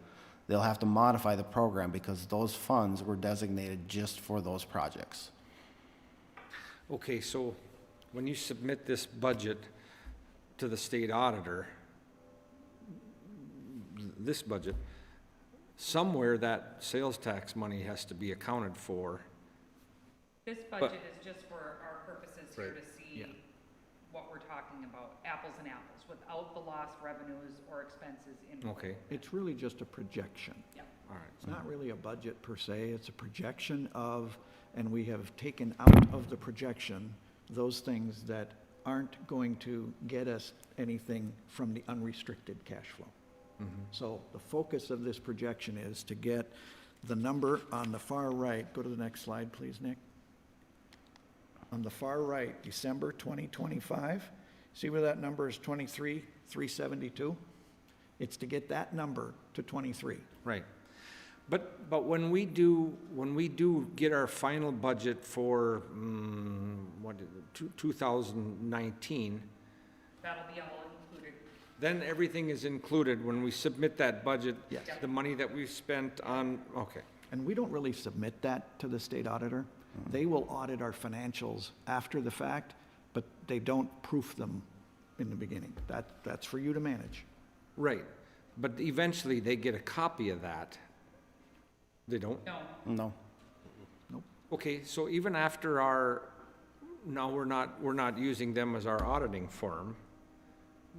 They'll have to modify the program because those funds were designated just for those projects. Okay, so when you submit this budget to the state auditor, this budget, somewhere that sales tax money has to be accounted for. This budget is just for our purposes here Right. to see what we're talking about, apples and apples, without the lost revenues or expenses in. Okay, It's really just a projection. Yep. all right. It's not really a budget per se, it's a projection of, and we have taken out of the projection those things that aren't going to get us anything from the unrestricted cash flow. So the focus of this projection is to get the number on the far right, go to the next slide, please, Nick. On the far right, December 2025, see where that number is 23,372? It's to get that number to 23. Right. But when we do get our final budget for, 2019, That'll be all included. then everything is included when we submit that budget? Yes. The money that we spent on, okay, And we don't really submit that to the state auditor. They will audit our financials after the fact, but they don't proof them in the beginning. That's for you to manage. right. But eventually they get a copy of that. They don't? No, No. Okay, so even after now we're not using them as our auditing firm.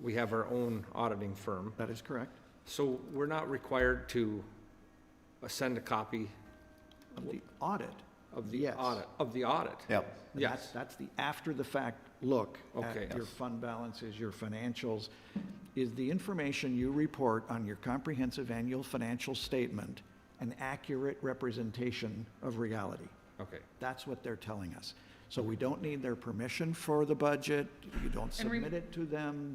We have our own auditing firm. That is correct. So we're not required to send a copy Of the audit. of the Yes. audit, of the audit? Yep. Yes. That's the after-the-fact look Okay. at your fund balances, your financials, is the information you report on your comprehensive annual financial statement an accurate representation of reality. Okay, That's what they're telling us. So we don't need their permission for the budget, you don't And submit it to them,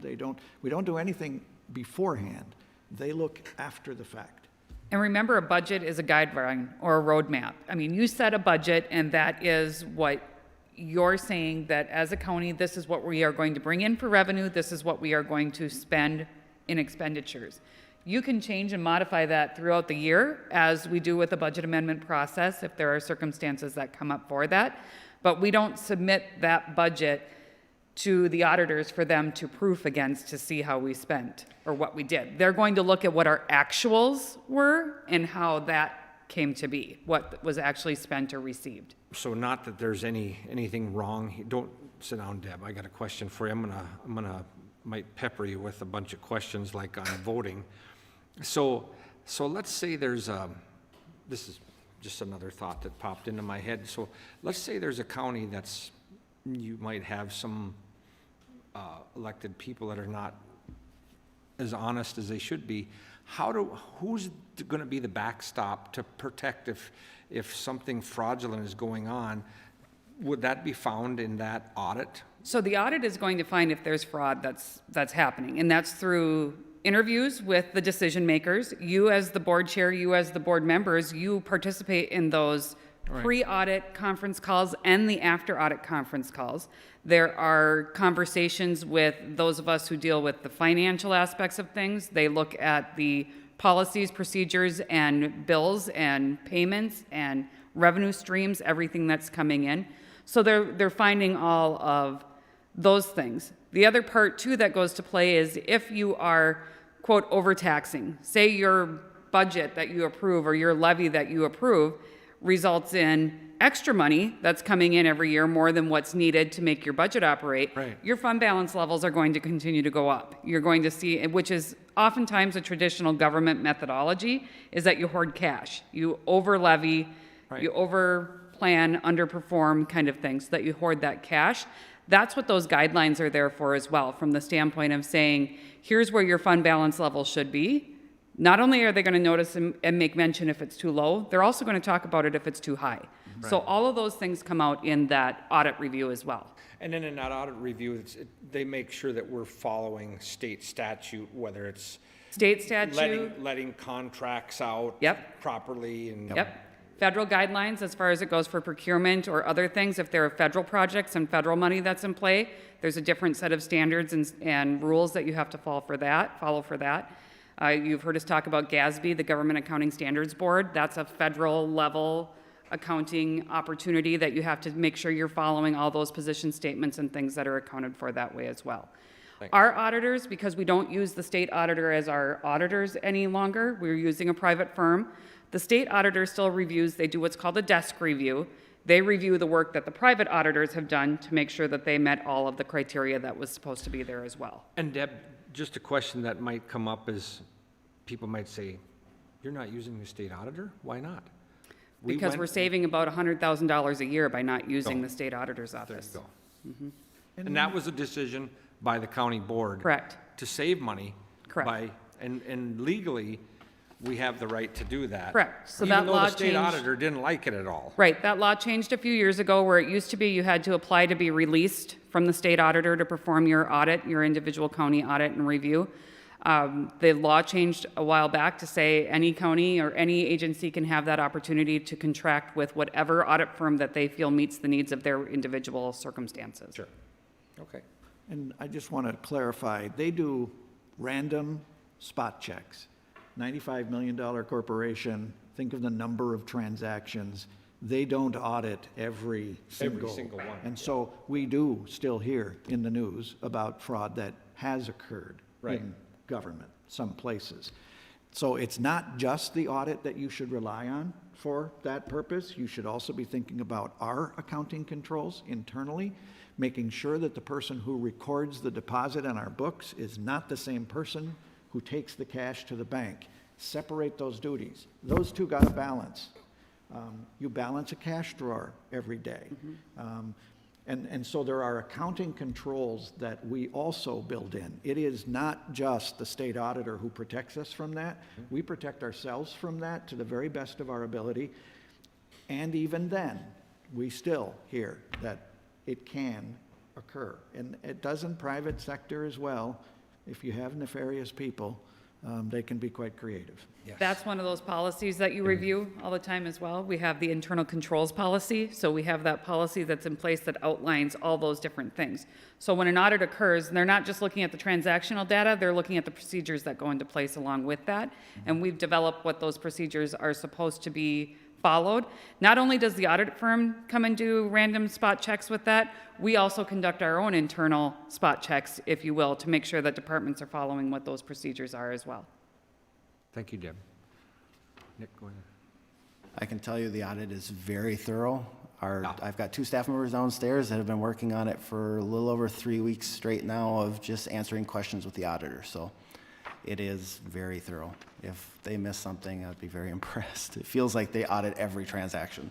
we don't do anything beforehand. They look after the fact. And remember, a budget is a guideline or a roadmap. I mean, you set a budget, and that is what you're saying, that as a county, this is what we are going to bring in for revenue, this is what we are going to spend in expenditures. You can change and modify that throughout the year, as we do with the budget amendment process, if there are circumstances that come up for that. But we don't submit that budget to the auditors for them to proof against to see how we spent or what we did. They're going to look at what our actuals were and how that came to be, what was actually spent or received. So not that there's anything wrong. Don't sit down, Deb. I got a question for you. Might pepper you with a bunch of questions like on voting. So let's say there's this is just another thought that popped into my head. So let's say there's a county you might have some elected people that are not as honest as they should be. Who's going to be the backstop to protect if something fraudulent is going on? Would that be found in that audit? So the audit is going to find if there's fraud that's happening, and that's through interviews with the decision makers. You as the board chair, you as the board members, you participate in those pre-audit conference calls and the after-audit conference calls. There are conversations with those of us who deal with the financial aspects of things. They look at the policies, procedures, and bills and payments and revenue streams, everything that's coming in. So they're finding all of those things. The other part too that goes to play is if you are, quote, overtaxing, say your budget that you approve or your levy that you approve results in extra money that's coming in every year, more than what's needed to make your budget operate, Right. your fund balance levels are going to continue to go up. You're going to see, which is oftentimes a traditional government methodology, is that you hoard cash. You over levy, Right. you over plan, underperform kind of things, so that you hoard that cash. That's what those guidelines are there for as well, from the standpoint of saying, here's where your fund balance level should be. Not only are they going to notice and make mention if it's too low, they're also going to talk about it if it's too high. So all of those things come out in that audit review as well. And then in that audit review, they make sure that we're following state statute, whether it's State statute, letting contracts out Yep. properly and yep. Federal guidelines as far as it goes for procurement or other things. If there are federal projects and federal money that's in play, there's a different set of standards and rules that you have to follow for that. You've heard us talk about GASB, the Government Accounting Standards Board. That's a federal level accounting opportunity that you have to make sure you're following all those position statements and things that are accounted for that way as well. Thanks. Our auditors, because we don't use the state auditor as our auditors any longer, we're using a private firm. The state auditor still reviews, they do what's called a desk review. They review the work that the private auditors have done to make sure that they met all of the criteria that was supposed to be there as well. And Deb, just a question that might come up is, people might say, you're not using the state auditor? Why not? Because we're saving about $100,000 a year by not using Oh. the state auditor's There you office. go. And that was a decision by the county board. Correct. To save money. Correct. And legally, we have the right to do that. Correct. So Even that though law the state changed- auditor didn't like it at all. Right, that law changed a few years ago where it used to be you had to apply to be released from the state auditor to perform your audit, your individual county audit and review. The law changed a while back to say any county or any agency can have that opportunity to contract with whatever audit firm that they feel meets the needs of their individual circumstances. Sure. Okay. And I just want to clarify, they do random spot checks. $95 million corporation, think of the number of transactions. They don't audit every single. single one, And so we do still hear in the news about fraud that has occurred Right. in government, some places. So it's not just the audit that you should rely on for that purpose. You should also be thinking about our accounting controls internally, making sure that the person who records the deposit on our books is not the same person who takes the cash to the bank. Separate those duties. Those two got to balance. You balance a cash drawer every day. And so there are accounting controls that we also build in. It is not just the state auditor who protects us from that. We protect ourselves from that to the very best of our ability. And even then, we still hear that it can occur. And it does in private sector as well. If you have nefarious people they can be quite creative. That's one of those policies that you review all the time as well. We have the internal controls policy, so we have that policy that's in place that outlines all those different things. So when an audit occurs, they're not just looking at the transactional data, they're looking at the procedures that go into place along with that. And we've developed what those procedures are supposed to be followed. Not only does the audit firm come and do random spot checks with that, we also conduct our own internal spot checks, if you will, to make sure that departments are following what those procedures are as well. Thank you, Deb. Nick, go ahead. I can tell you the audit is very thorough. Yeah. I've got 2 staff members downstairs that have been working on it for a little over 3 weeks straight now of just answering questions with the auditor. So it is very thorough. If they miss something, I'd be very impressed. It feels like they audit every transaction.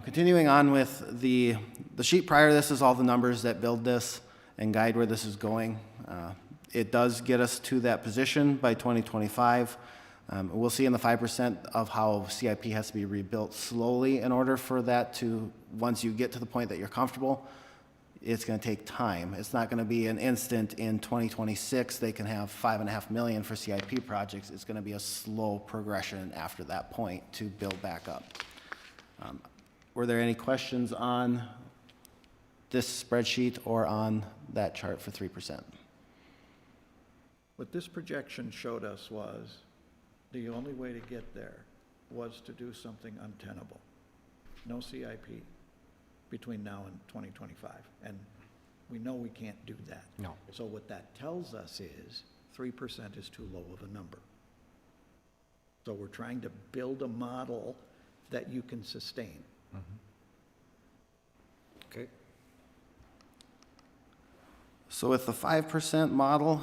Continuing on with the sheet prior to this is all the numbers that build this and guide where this is going. It does get us to that position by 2025. We'll see in the 5% of how CIP has to be rebuilt slowly in order for that to, once you get to the point that you're comfortable, it's going to take time. It's not going to be an instant in 2026. They can have $5.5 million for CIP projects. It's going to be a slow progression after that point to build back up. Were there any questions on this spreadsheet or on that chart for 3%? What this projection showed us was the only way to get there was to do something untenable. No CIP between now and 2025. And we know we can't do that. No. So what that tells us is 3% is too low of a number. So we're trying to build a model that you can sustain. Okay. So with the 5% model,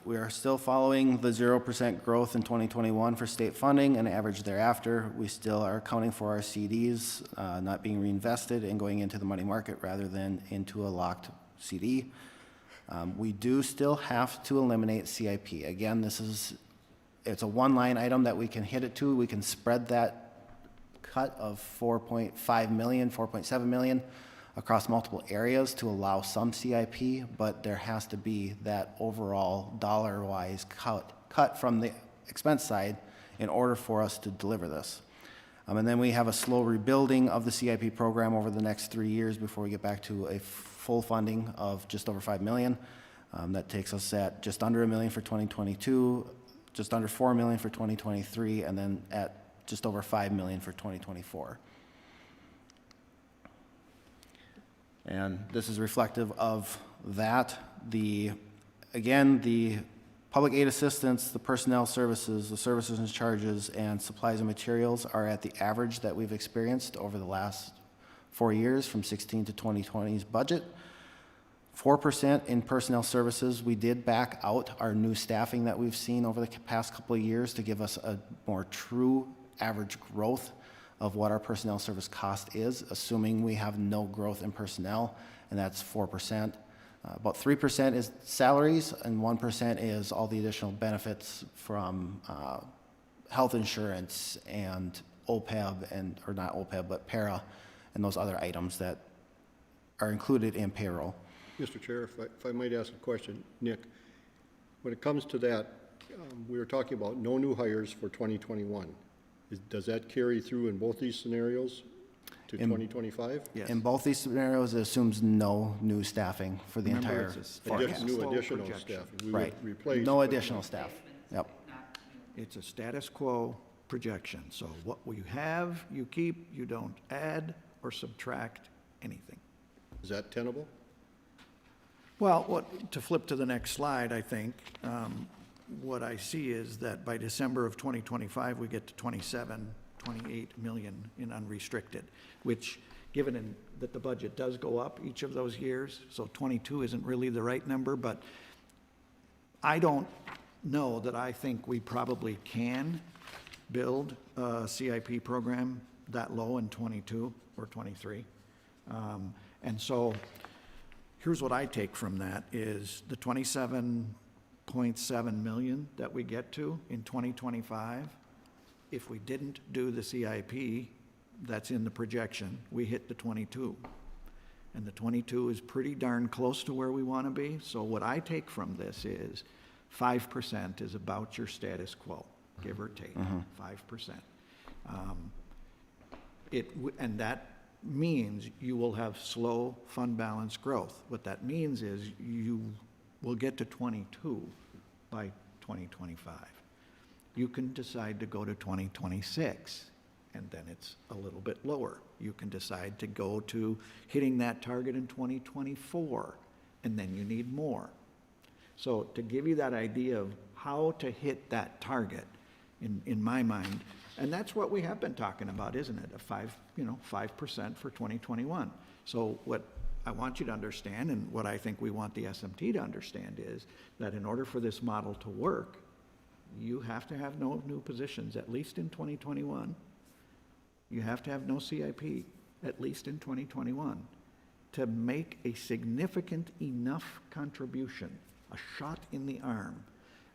we are still following the 0% growth in 2021 for state funding and average thereafter. We still are accounting for our CDs not being reinvested and going into the money market rather than into a locked CD. We do still have to eliminate CIP. Again, it's a one-line item that we can hit it to. We can spread that cut of 4.5 million, 4.7 million across multiple areas to allow some CIP, but there has to be that overall dollar-wise cut from the expense side in order for us to deliver this. And then we have a slow rebuilding of the CIP program over the next 3 years before we get back to a full funding of just over 5 million. That takes us at just under $1 million for 2022, just under 4 million for 2023, and then at just over 5 million for 2024. And this is reflective of that. Again, the public aid assistance, the personnel services, the services and charges, and supplies and materials are at the average that we've experienced over the last 4 years from 16 to 2020's budget. 4% in personnel services. We did back out our new staffing that we've seen over the past couple of years to give us a more true average growth of what our personnel service cost is, assuming we have no growth in personnel, and that's 4%. About 3% is salaries, and 1% is all the additional benefits from health insurance and OPEB, or not OPEB, but para, and those other items that are included in payroll. Mr. Chair, if I might ask a question, Nick, when it comes to that, we were talking about no new hires for 2021. Does that carry through in both these scenarios to 2025? Yes. In both these scenarios, it assumes no new staffing for the Remember, entire it's a forecast. New Slow additional projection. staffing. We Right. would replace. No additional staff. Yep. It's a status quo projection. So what you have, you keep, you don't add or subtract anything. Is that tenable? Well, to flip to the next slide, I think, what I see is that by December of 2025, we get to 28 million in unrestricted, which, given that the budget does go up each of those years, so 22 isn't really the right number, but I don't know that I think we probably can build a CIP program that low in 22 or 23. And so here's what I take from that is the 27.7 million that we get to in 2025, if we didn't do the CIP that's in the projection, we hit the 22. And the 22 is pretty darn close to where we want to be. So what I take from this is 5% is about your status quo, give or take, 5%. And that means you will have slow fund balance growth. What that means is you will get to 22 by 2025. You can decide to go to 2026, and then it's a little bit lower. You can decide to go to hitting that target in 2024, and then you need more. So to give you that idea of how to hit that target, in my mind, and that's what we have been talking about, isn't it? 5% for 2021. So what I want you to understand, and what I think we want the SMT to understand, is that in order for this model to work, you have to have no new positions, at least in 2021. You have to have no CIP, at least in 2021, to make a significant enough contribution, a shot in the arm.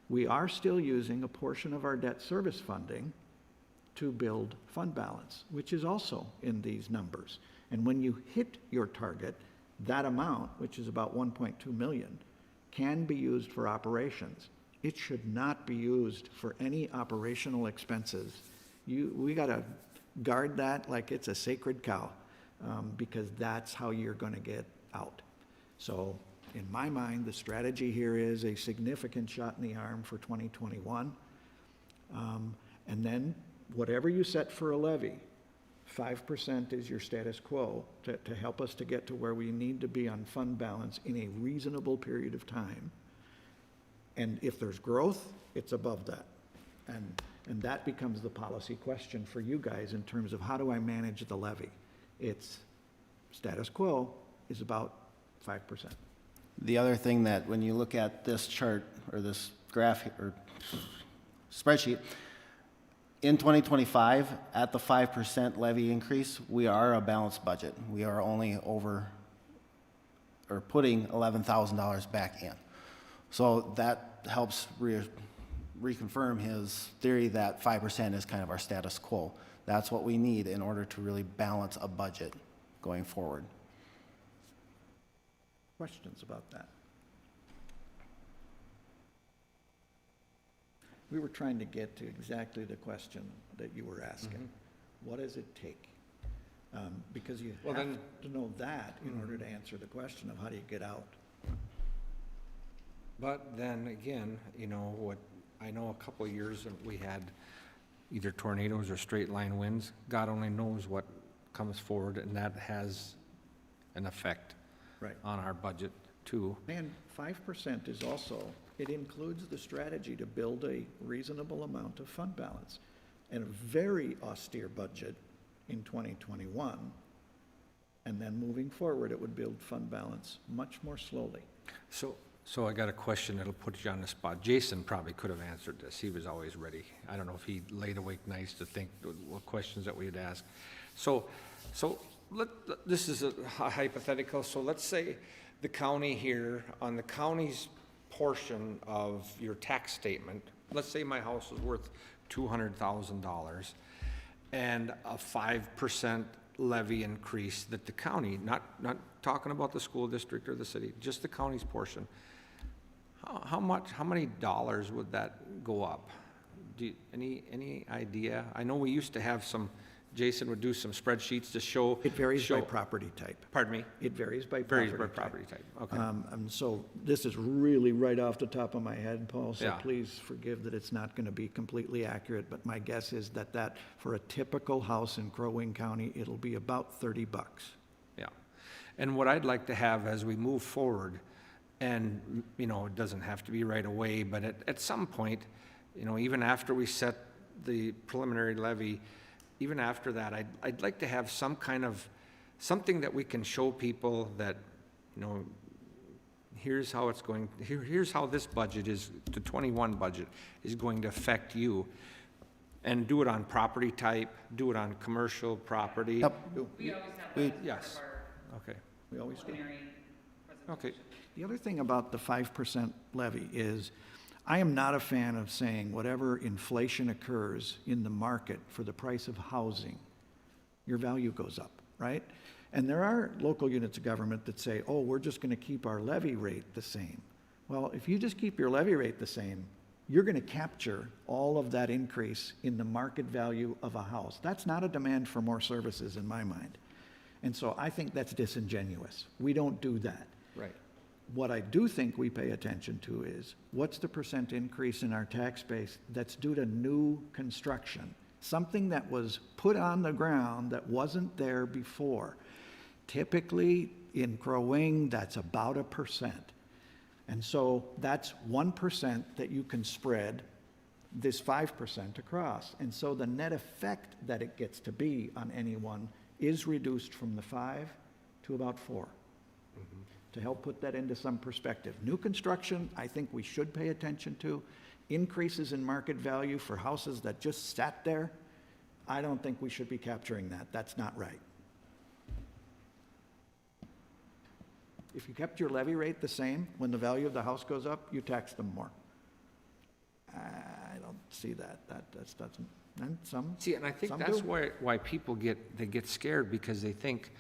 We are still using a portion of our debt service funding to build fund balance, which is also in these numbers. And when you hit your target, that amount, which is about 1.2 million, can be used for operations. It should not be used for any operational expenses. We got to guard that like it's a sacred cow, because that's how you're going to get out. So in my mind, the strategy here is a significant shot in the arm for 2021. And then whatever you set for a levy, 5% is your status quo to help us to get to where we need to be on fund balance in a reasonable period of time. And if there's growth, it's above that. And that becomes the policy question for you guys in terms of how do I manage the levy? It's status quo is about 5%. The other thing that when you look at this chart or this graph or spreadsheet, in 2025, at the 5% levy increase, we are a balanced budget. We are only over or putting $11,000 back in. So that helps reconfirm his theory that 5% is kind of our status quo. That's what we need in order to really balance a budget going forward. Questions about that? We were trying to get to exactly the question that you were asking. What does it take? Because you have to know that in order to answer the question of how do you get out. But then again, I know a couple of years that we had either tornadoes or straight line winds. God only knows what comes forward, and that has an effect Right. on our budget too. And 5% is also, it includes the strategy to build a reasonable amount of fund balance. And a very austere budget in 2021, and then moving forward, it would build fund balance much more slowly. So I got a question that'll put you on the spot. Jason probably could have answered this. He was always ready. I don't know if he laid awake nights to think what questions that we'd ask. So this is a hypothetical. So let's say the county here, on the county's portion of your tax statement, let's say my house is worth $200,000 and a 5% levy increase that the county, not talking about the school district or the city, just the county's portion. How many dollars would that go up? Any idea? I know we used to have some, Jason would do some spreadsheets to show. It varies by property type. Pardon me? It varies by property type. Varies by property type, okay. And so this is really right off the top of my head, Paul, so Yeah. please forgive that it's not going to be completely accurate, but my guess is that for a typical house in Crow Wing County, it'll be about $30. Yeah. And what I'd like to have as we move forward, and, it doesn't have to be right away, but at some point, even after we set the preliminary levy, even after that, I'd like to have some kind of, something that we can show people that, here's how it's going, here's how this budget is, the 21 budget is going to affect you. And do it on property type, do it on commercial property. Yep. We always have that as part Yes. of our Okay, We always do. preliminary okay. presentation. The other thing about the 5% levy is, I am not a fan of saying whatever inflation occurs in the market for the price of housing, your value goes up, right? And there are local units of government that say, oh, we're just going to keep our levy rate the same. Well, if you just keep your levy rate the same, you're going to capture all of that increase in the market value of a house. That's not a demand for more services in my mind. And so I think that's disingenuous. We don't do that. Right. What I do think we pay attention to is, what's the percent increase in our tax base that's due to new construction? Something that was put on the ground that wasn't there before. Typically, in Crow Wing, that's about 1%. And so that's 1% that you can spread this 5% across. And so the net effect that it gets to be on anyone is reduced from the 5 to about 4. To help put that into some perspective. New construction, I think we should pay attention to. Increases in market value for houses that just sat there, I don't think we should be capturing that. That's not right. If you kept your levy rate the same, when the value of the house goes up, you tax them more. I don't see that. That doesn't, and some. See, and I think some that's do. why people get scared, because they think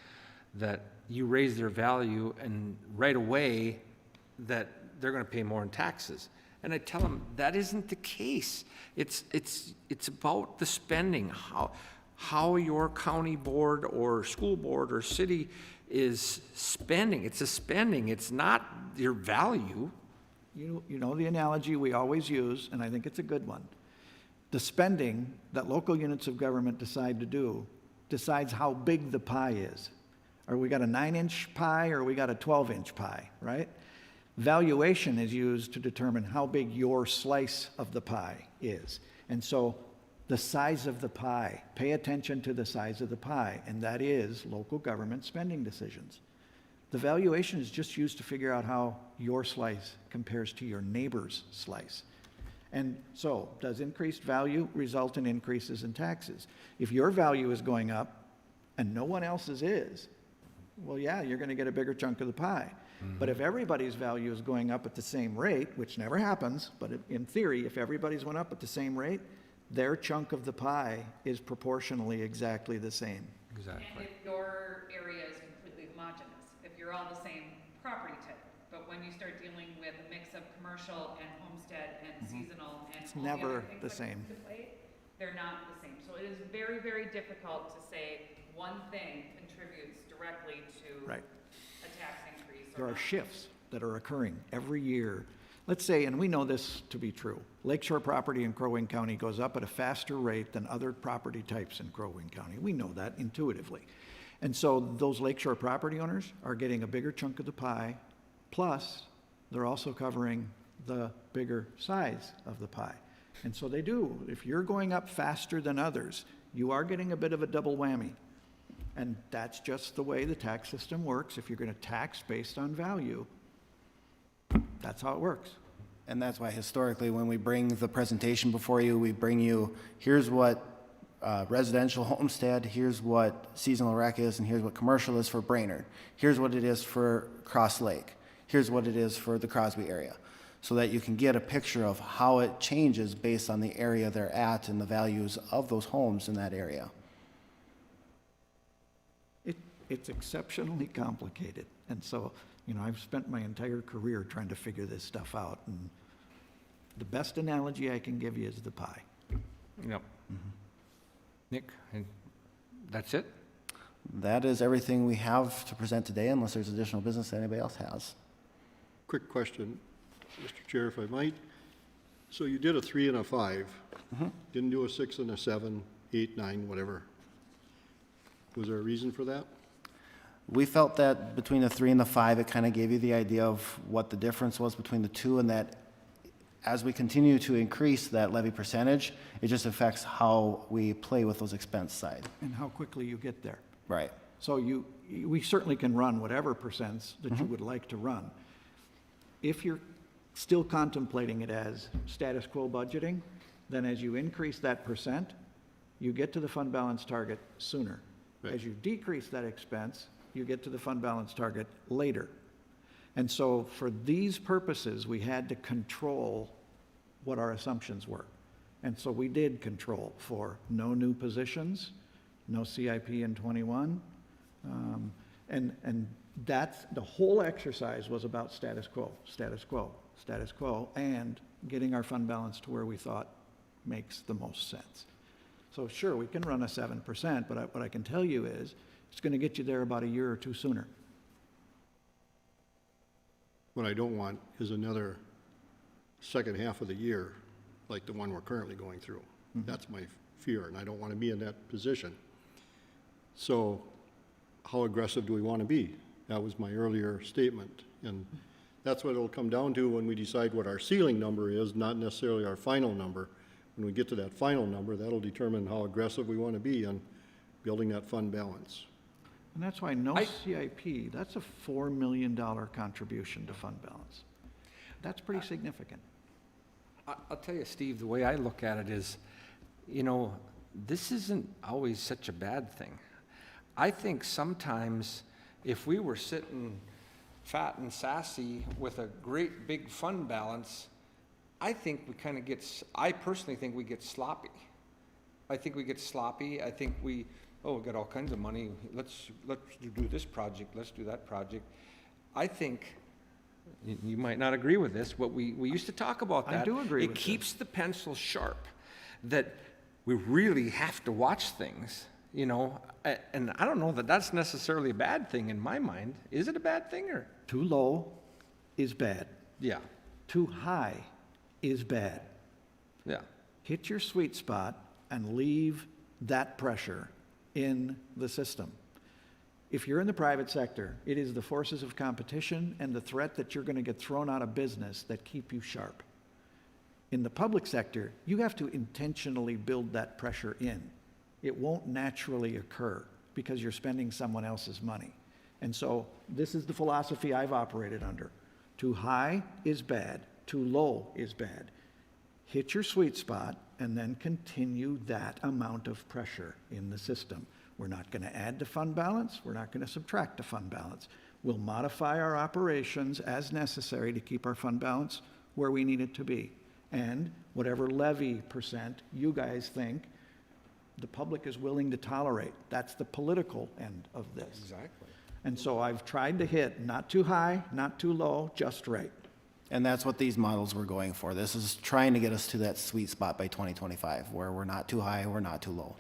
that you raise their value and right away that they're gonna pay more in taxes. And I tell them, that isn't the case. It's about the spending, how your county board or school board or city is spending. It's a spending, it's not your value. You know the analogy we always use, and I think it's a good one. The spending that local units of government decide to do decides how big the pie is. Or we got a 9-inch pie or we got a 12-inch pie, right? Valuation is used to determine how big your slice of the pie is. And so the size of the pie, pay attention to the size of the pie, and that is local government spending decisions. The valuation is just used to figure out how your slice compares to your neighbor's slice. And so, does increased value result in increases in taxes? If your value is going up and no one else's is, well, yeah, you're going to get a bigger chunk of the pie. But if everybody's value is going up at the same rate, which never happens, but in theory, if everybody's went up at the same rate, their chunk of the pie is proportionally exactly the same. And Exactly. if your area is completely homogeneous, if you're all the same property type, but when you start dealing with a mix of commercial and homestead and seasonal and It's all the never other things the that same. come into play, they're not the same. So it is very, very difficult to say one thing contributes directly to Right. a tax increase There or are not. shifts that are occurring every year. Let's say, and we know this to be true, lakeshore property in Crow Wing County goes up at a faster rate than other property types in Crow Wing County. We know that intuitively. And so those lakeshore property owners are getting a bigger chunk of the pie, plus they're also covering the bigger size of the pie. And so they do. If you're going up faster than others, you are getting a bit of a double whammy. And that's just the way the tax system works. If you're going to tax based on value, that's how it works. And that's why historically, when we bring the presentation before you, we bring you, here's what residential homestead, here's what seasonal rec is, and here's what commercial is for Brainerd. Here's what it is for Cross Lake. Here's what it is for the Crosby area. So that you can get a picture of how it changes based on the area they're at and the values of those homes in that area. It's exceptionally complicated. And so, I've spent my entire career trying to figure this stuff out. And the best analogy I can give you is the pie. Yep. Nick, and that's it? That is everything we have to present today, unless there's additional business that anybody else has. Quick question, Mr. Chair, if I might. So you did a 3 and a 5. Didn't do a 6 and a 7, 8, 9, whatever. Was there a reason for that? We felt that between the 3 and the 5, it kind of gave you the idea of what the difference was between the two, and that as we continue to increase that levy percentage, it just affects how we play with those expense side. And how quickly you get there. Right. So we certainly can run whatever percents that you would like to run. If you're still contemplating it as status quo budgeting, then as you increase that percent, you get to the fund balance target sooner. Right. As you decrease that expense, you get to the fund balance target later. And so for these purposes, we had to control what our assumptions were. And so we did control for no new positions, no CIP in '21. And that's, the whole exercise was about status quo, status quo. status quo, and getting our fund balance to where we thought makes the most sense. So sure, we can run a 7%, but what I can tell you is, it's gonna get you there about a year or two sooner. What I don't want is another second half of the year like the one we're currently going through. That's my fear, and I don't want to be in that position. So how aggressive do we want to be? That was my earlier statement. And that's what it'll come down to when we decide what our ceiling number is, not necessarily our final number. When we get to that final number, that'll determine how aggressive we want to be on building that fund balance. And that's why no CIP, that's a $4 million contribution to fund balance. That's pretty significant. I'll tell you, Steve, the way I look at it is, you know, this isn't always such a bad thing. I think sometimes if we were sitting fat and sassy with a great big fund balance, I think we kind of I personally think we get sloppy. I think we get sloppy. I think we got all kinds of money. Let's do this project. Let's do that project. I think, you might not agree with this, but we used to talk about that. I do agree with It this. keeps the pencil sharp, that we really have to watch things, you know, and I don't know that that's necessarily a bad thing in my mind. Is it a bad thing, or? Too low is bad. Yeah, Too high is bad. yeah. Hit your sweet spot and leave that pressure in the system. If you're in the private sector, it is the forces of competition and the threat that you're going to get thrown out of business that keep you sharp. In the public sector, you have to intentionally build that pressure in. It won't naturally occur because you're spending someone else's money. And so this is the philosophy I've operated under. Too high is bad, too low is bad. Hit your sweet spot and then continue that amount of pressure in the system. We're not going to add to fund balance. We're not going to subtract to fund balance. We'll modify our operations as necessary to keep our fund balance where we need it to be. And whatever levy percent you guys think the public is willing to tolerate. That's the political end of this. Exactly. And so I've tried to hit not too high, not too low, just right. And that's what these models were going for. This is trying to get us to that sweet spot by 2025, where we're not too high, we're not too low.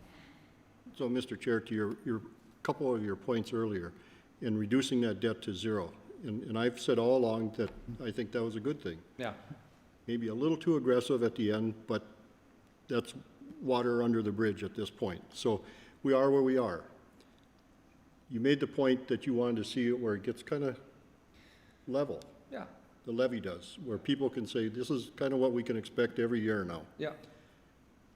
So, Mr. Chair, to your couple of your points earlier, in reducing that debt to zero, and I've said all along that I think that was a good thing. Yeah. Maybe a little too aggressive at the end, but that's water under the bridge at this point. So we are where we are. You made the point that you wanted to see it where it gets kind of level. Yeah, The levy does, where people can say, this is kind of what we can expect every year now. yeah.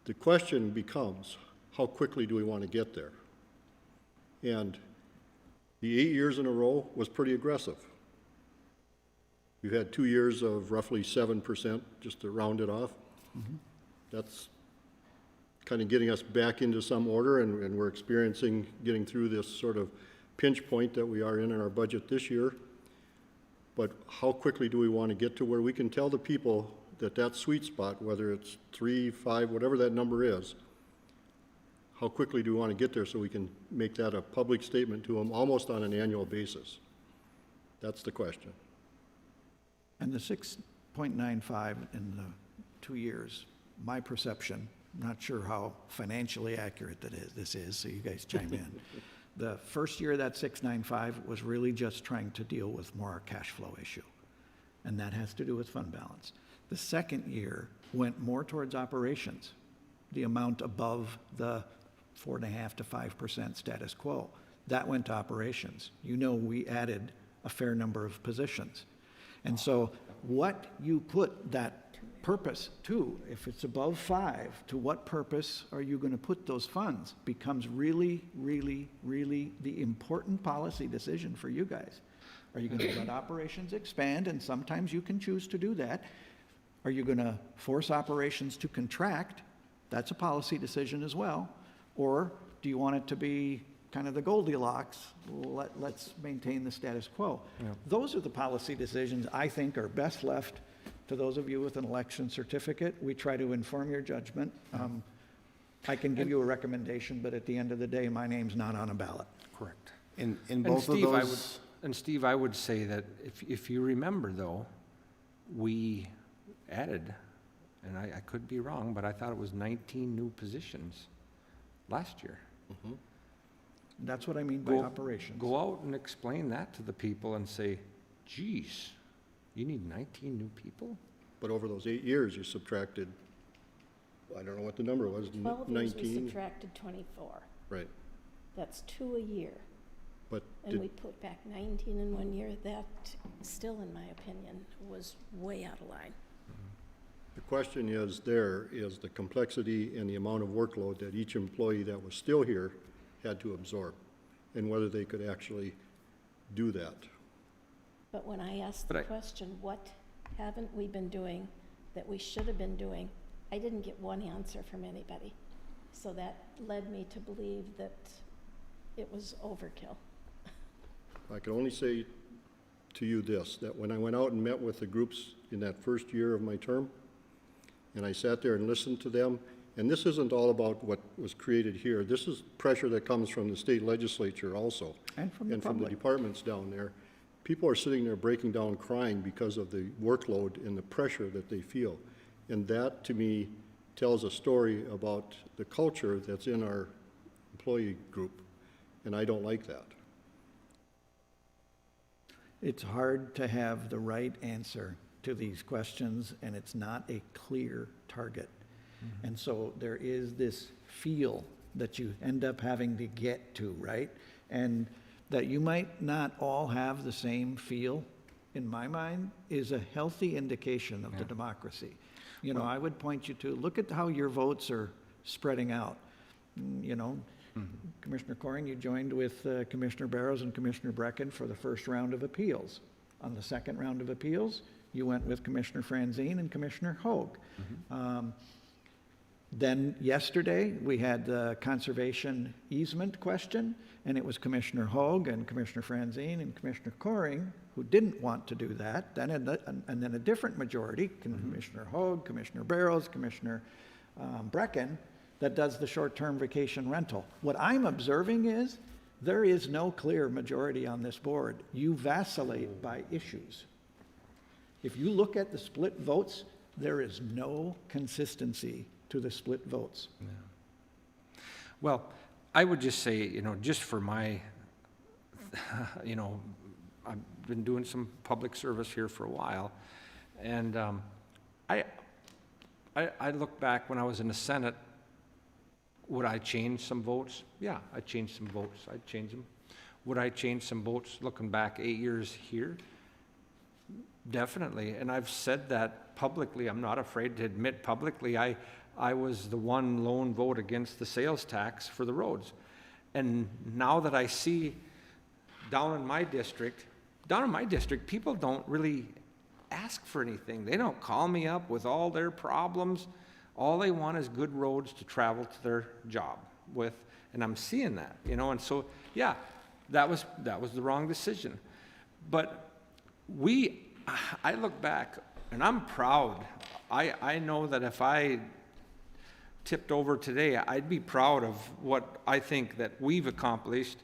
The question becomes, how quickly do we want to get there? And the 8 years in a row was pretty aggressive. We've had 2 years of roughly 7%, just to round it off. That's kind of getting us back into some order, and we're experiencing getting through this sort of pinch point that we are in our budget this year. But how quickly do we want to get to where we can tell the people that that sweet spot, whether it's 3, 5, whatever that number is, how quickly do we want to get there so we can make that a public statement to them almost on an annual basis? That's the question. And the 6.95 in the 2 years, my perception, not sure how financially accurate this is, so you guys chime in. The first year of that 6.95 was really just trying to deal with more cash flow issue, and that has to do with fund balance. The second year went more towards operations, the amount above the 4.5% to 5% status quo. That went to operations. You know, we added a fair number of positions. And so what you put that purpose to, if it's above 5, to what purpose are you going to put those funds becomes really, really, really the important policy decision for you guys. Are you going to let operations expand? And sometimes you can choose to do that. Are you going to force operations to contract? That's a policy decision as well. Or do you want it to be kind of the Goldilocks, let's maintain the status quo? Those are the policy decisions I think are best left to those of you with an election certificate. We try to inform your judgment. I can give you a recommendation, but at the end of the day, my name's not on a ballot. Correct. In And both of Steve, those, I would say that if you remember though, we added, and I could be wrong, but I thought it was 19 new positions last year. That's what I mean by Go- operations. Go out and explain that to the people and say, geez, you need 19 new people? But over those 8 years, you subtracted, I don't know what the number was, 12 years, we 19? subtracted 24. Right, That's 2 a year. but And we did, put back 19 in 1 year. That still, in my opinion, was way out of line. the question is the complexity and the amount of workload that each employee that was still here had to absorb, and whether they could actually do that. But when I asked But the I- question, what haven't we been doing that we should have been doing, I didn't get one answer from anybody. So that led me to believe that it was overkill. I can only say to you this, that when I went out and met with the groups in that first year of my term, and I sat there and listened to them, and this isn't all about what was created here. This is pressure that comes from the state legislature also. And from the And from the public. departments down there. People are sitting there breaking down crying because of the workload and the pressure that they feel. And that, to me, tells a story about the culture that's in our employee group, and I don't like that. It's hard to have the right answer to these questions, and it's not a clear target. And so there is this feel that you end up having to get to, right? And that you might not all have the same feel, in my mind, is a healthy indication of the democracy. You know, I would point you to, look at how your votes are spreading out. You know, Commissioner Coring, you joined with Commissioner Barrows and Commissioner Brecken for the first round of appeals. On the second round of appeals, you went with Commissioner Franzine and Commissioner Hoag. Then yesterday, we had the conservation easement question, and it was Commissioner Hoag and Commissioner Franzine and Commissioner Coring who didn't want to do that. And then a different majority, Commissioner Hoag, Commissioner Barrows, Commissioner Brecken, that does the short-term vacation rental. What I'm observing is there is no clear majority on this board. You vacillate by issues. If you look at the split votes, there is no consistency to the split votes. Well, I would just say, you know, just for my, you know, I've been doing some public service here for a while, and I look back when I was in the Senate, would I change some votes? Yeah, I changed some votes. I'd change them. Would I change some votes looking back 8 years here? Definitely, and I've said that publicly. I'm not afraid to admit publicly I was the one lone vote against the sales tax for the roads. And now that I see down in my district, people don't really ask for anything. They don't call me up with all their problems. All they want is good roads to travel to their job with, and I'm seeing that, you know, and so, yeah, that was the wrong decision. But I look back, and I'm proud. I know that if I tipped over today, I'd be proud of what I think that we've accomplished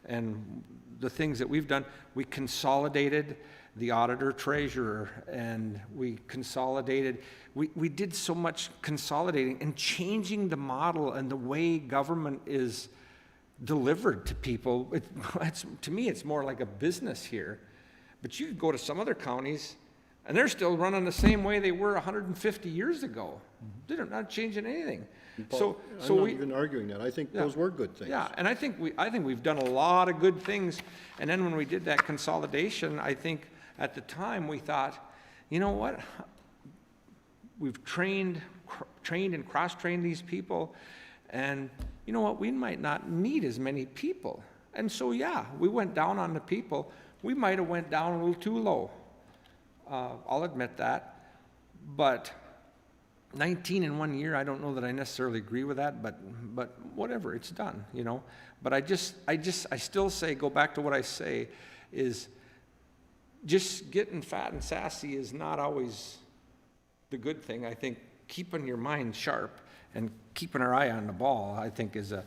and the things that we've done. We consolidated the auditor treasurer, and we did so much consolidating and changing the model and the way government is delivered to people. To me, it's more like a business here. But you could go to some other counties, and they're still running the same way they were 150 years ago. They're not changing anything. So I'm not we, even arguing that. I think Yeah. those were good things. yeah, and I think we've done a lot of good things. And then when we did that consolidation, I think at the time we thought, you know what? We've trained and cross-trained these people, and you know what? We might not need as many people. And so, yeah, we went down on the people. We might have went down a little too low. I'll admit that. But 19 in 1 year, I don't know that I necessarily agree with that, but whatever, it's done, you know. But I still say, go back to what I say, is just getting fat and sassy is not always the good thing. I think keeping your mind sharp and keeping our eye on the ball, I think, is a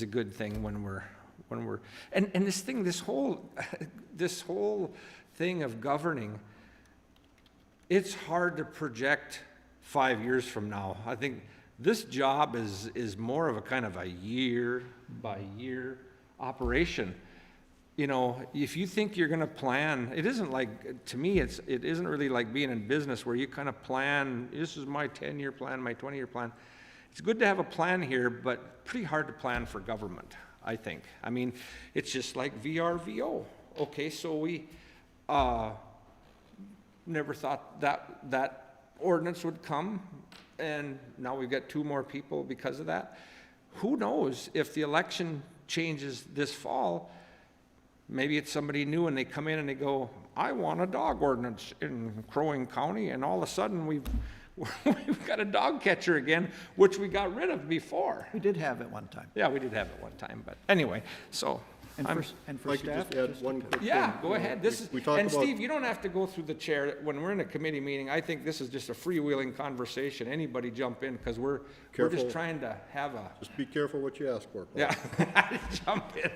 good thing when we're and this whole thing of governing, it's hard to project 5 years from now. I think this job is more of a kind of a year-by-year operation. You know, if you think you're gonna plan, it isn't like, to me, it isn't really like being in business where you kind of plan, this is my 10-year plan, my 20-year plan. It's good to have a plan here, but pretty hard to plan for government, I think. I mean, it's just like VRVO. Okay, so we never thought that ordinance would come, and now we've got 2 more people because of that. Who knows if the election changes this fall? Maybe it's somebody new and they come in and they go, I want a dog ordinance in Crow Wing County, and all of a sudden we've got a dog catcher again, which we got rid of before. We did have it one time. Yeah, we did have it one time, but anyway, so. And I'm- for If I could staff, just add one quick thing. Yeah, go ahead. This is, We talked and about- Steve, you don't have to go through the chair. When we're in a committee meeting, I think this is just a freewheeling conversation. Anybody jump in, because we're Careful. just trying to have a, Just be careful what you ask for, Paul. yeah, jump in.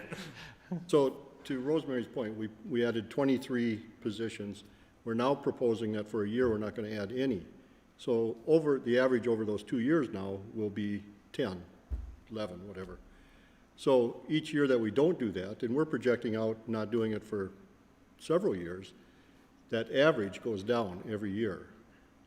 So to Rosemary's point, we added 23 positions. We're now proposing that for a year, we're not going to add any. So the average over those 2 years now will be 10, 11, whatever. So each year that we don't do that, and we're projecting out not doing it for several years, that average goes down every year.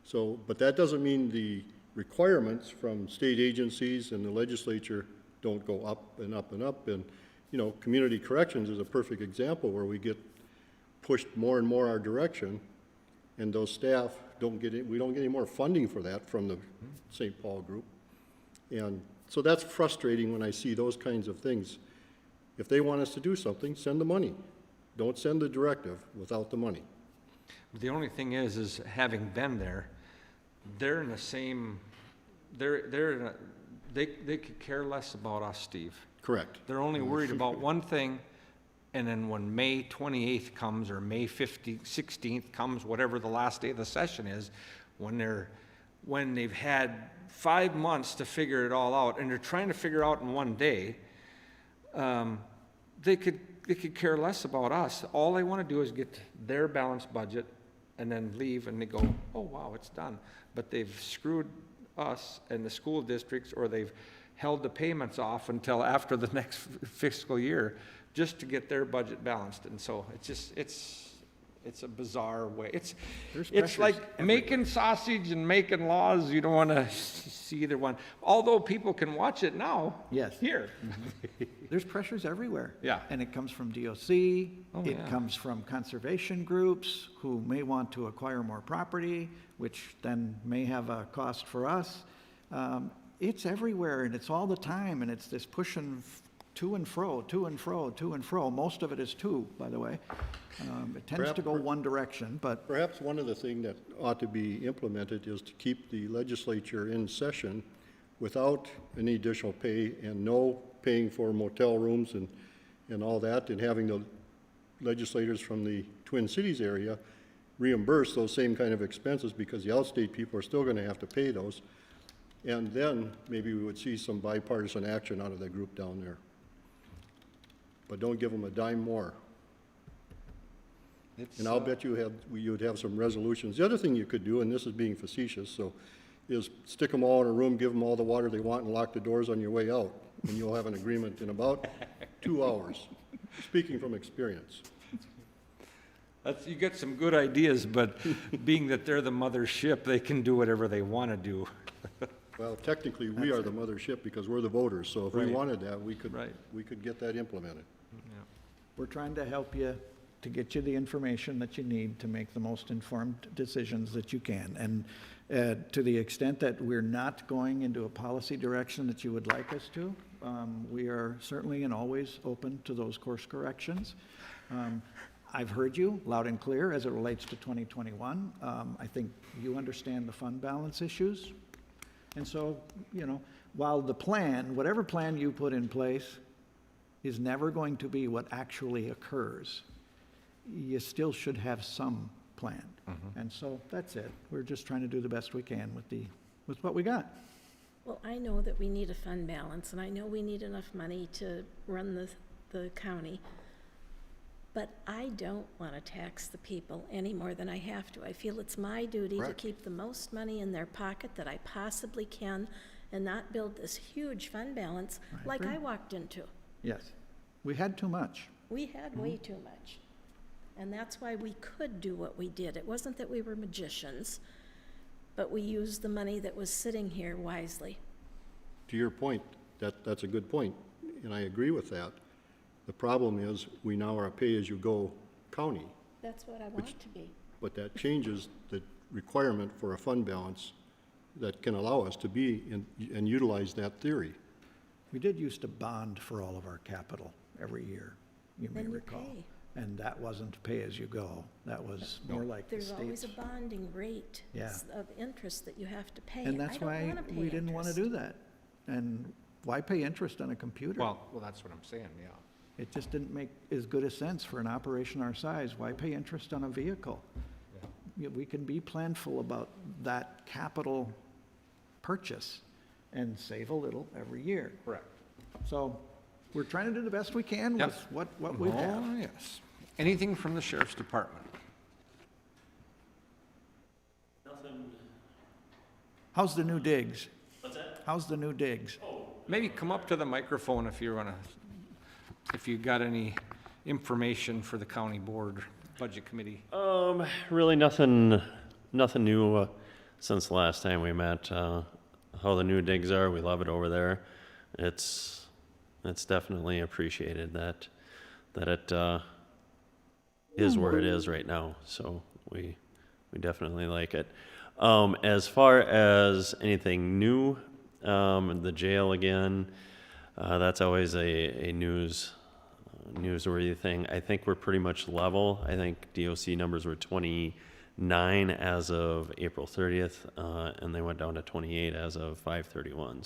So, but that doesn't mean the requirements from state agencies and the legislature don't go up and up and up. And, you know, community corrections is a perfect example where we get pushed more and more our direction, and those staff we don't get any more funding for that from the St. Paul group. And so that's frustrating when I see those kinds of things. If they want us to do something, send the money. Don't send the directive without the money. The only thing is having been there, they're in the same, they're in a, they could care less about us, Steve. Correct. They're only worried about one thing, and then when May 28th comes, or May 16th comes, whatever the last day of the session is, when they've had 5 months to figure it all out, and they're trying to figure out in one day, they could care less about us. All they want to do is get their balanced budget and then leave, and they go, oh, wow, it's done. But they've screwed us and the school districts, or they've held the payments off until after the next fiscal year just to get their budget balanced. And so it's just, it's a bizarre way. It's pressures like making sausage and making laws. You don't want to see either one. Although people can watch it now. Yes. Here. there's pressures everywhere. Yeah. And it comes from DOC, Oh, it yeah. comes from conservation groups who may want to acquire more property, which then may have a cost for us. It's everywhere, and it's all the time, and it's this pushing to and fro, to and fro, to and fro. Most of it is to, by the way. It tends to go one direction, but Perhaps one of the things that ought to be implemented is to keep the legislature in session without any additional pay and no paying for motel rooms and all that, and having the legislators from the Twin Cities area reimburse those same kind of expenses, because the outstate people are still going to have to pay those. And then maybe we would see some bipartisan action out of that group down there. But don't give them a dime more. And I'll bet you would have some resolutions. The other thing you could do, and this is being facetious, so, is stick them all in a room, give them all the water they want, and lock the doors on your way out, and you'll have an agreement in about 2 hours. Speaking from experience. You get some good ideas, but being that they're the mothership, they can do whatever they want to do. Well, technically, we are the mothership because we're the voters, so if we Right. wanted that, we could Right. get that implemented. we're trying to help you to get you the information that you need to make the most informed decisions that you can. And to the extent that we're not going into a policy direction that you would like us to, we are certainly and always open to those course corrections. I've heard you loud and clear as it relates to 2021. I think you understand the fund balance issues. And so, you know, while the plan, whatever plan you put in place is never going to be what actually occurs, you still should have some plan. And so that's it. We're just trying to do the best we can with what we got. Well, I know that we need a fund balance, and I know we need enough money to run the county. But I don't want to tax the people any more than I have to. I feel it's my duty to Correct. keep the most money in their pocket that I possibly can and not build this huge fund balance like agree. I walked into. Yes. We had too much. We had way too much. And that's why we could do what we did. It wasn't that we were magicians, but we used the money that was sitting here wisely. To your point, that's a good point, and I agree with that. The problem is, we now are a pay-as-you-go county, That's what I want to be. but that changes the requirement for a fund balance that can allow us to be and utilize that theory. We did used to bond for all of our capital every year, you may Then you recall. pay. And that wasn't pay-as-you-go. That was more like the There's always a state's. bonding rate Yeah. of interest that you have to pay. And that's I don't why wanna pay we didn't want to interest. do that. And why pay interest on a computer? Well, that's what I'm saying, yeah. It just didn't make as good a sense for an operation our size. Why pay interest on a vehicle? We can be planful about that capital purchase and save a little every year. Correct. So we're trying to do the best we can Yep. with what we have. Oh, yes. Anything from the sheriff's department? How's the new digs? What's that? How's the new digs? Maybe come up to the microphone if you wanna, if you got any information for the county board budget committee. Really nothing new since the last time we met. How the new digs are, we love it over there. It's definitely appreciated that it is where it is right now. So we definitely like it. As far as anything new, the jail again, that's always a newsworthy thing. I think we're pretty much level. I think DOC numbers were 29 as of April 30th, and they went down to 28 as of 5/31.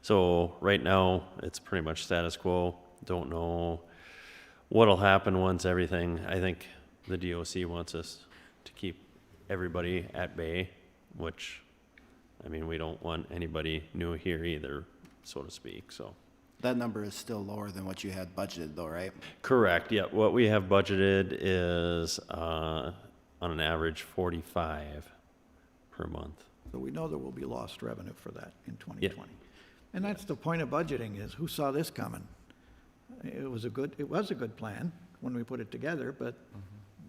So right now, it's pretty much status quo. Don't know what'll happen once everything, I think the DOC wants us to keep everybody at bay, which, I mean, we don't want anybody new here either, so to speak, so. That number is still lower than what you had budgeted though, right? Correct, yeah. What we have budgeted is, on an average, 45 per month. So we know there will be lost revenue for that in 2020. And that's the point of budgeting is, who saw this coming? It was a good plan when we put it together, but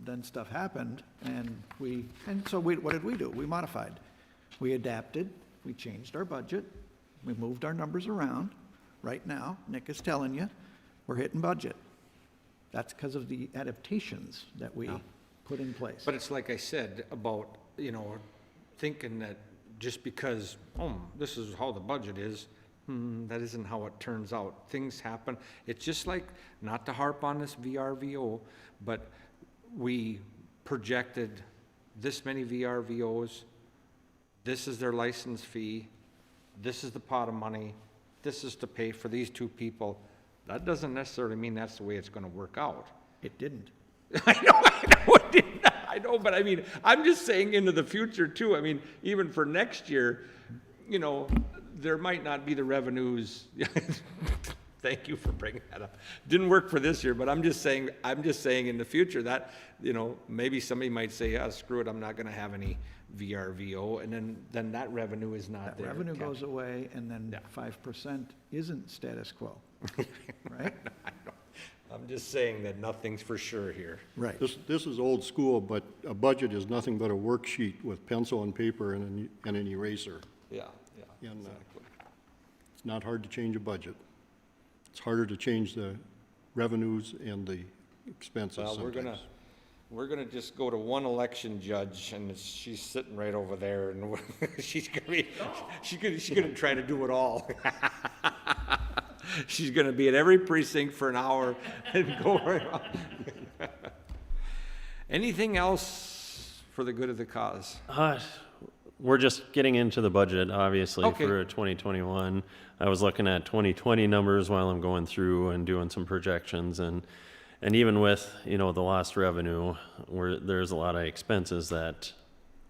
then stuff happened, and what did we do? We modified. We adapted, we changed our budget, we moved our numbers around. Right now, Nick is telling you, we're hitting budget. That's because of the adaptations that we put in place. But it's like I said about, thinking that just because, this is how the budget is, that isn't how it turns out. Things happen. It's just like, not to harp on this VRVO, but we projected this many VRVOs, this is their license fee, this is the pot of money, this is to pay for these two people. That doesn't necessarily mean that's the way it's gonna work out. It didn't. I know it didn't. I know, but I mean, I'm just saying into the future too. I mean, even for next year, there might not be the revenues. Thank you for bringing that up. Didn't work for this year, but I'm just saying in the future that, maybe somebody might say, screw it, I'm not gonna have any VRVO, and then that revenue is not That there. revenue goes away, and then Yeah. 5% isn't status quo, right? I'm just saying that nothing's for sure here. Right. This is old school, but a budget is nothing but a worksheet with pencil and paper and an eraser. Yeah, And, exactly. It's not hard to change a budget. It's harder to change the revenues and the expenses Well, sometimes. we're gonna just go to one election judge, and she's sitting right over there, and she's gonna try to do it all. She's gonna be at every precinct for an hour and go around. Anything else for the good of the cause? We're just getting into the budget, obviously, Okay. for 2021. I was looking at 2020 numbers while I'm going through and doing some projections, and even with, the lost revenue, there's a lot of expenses that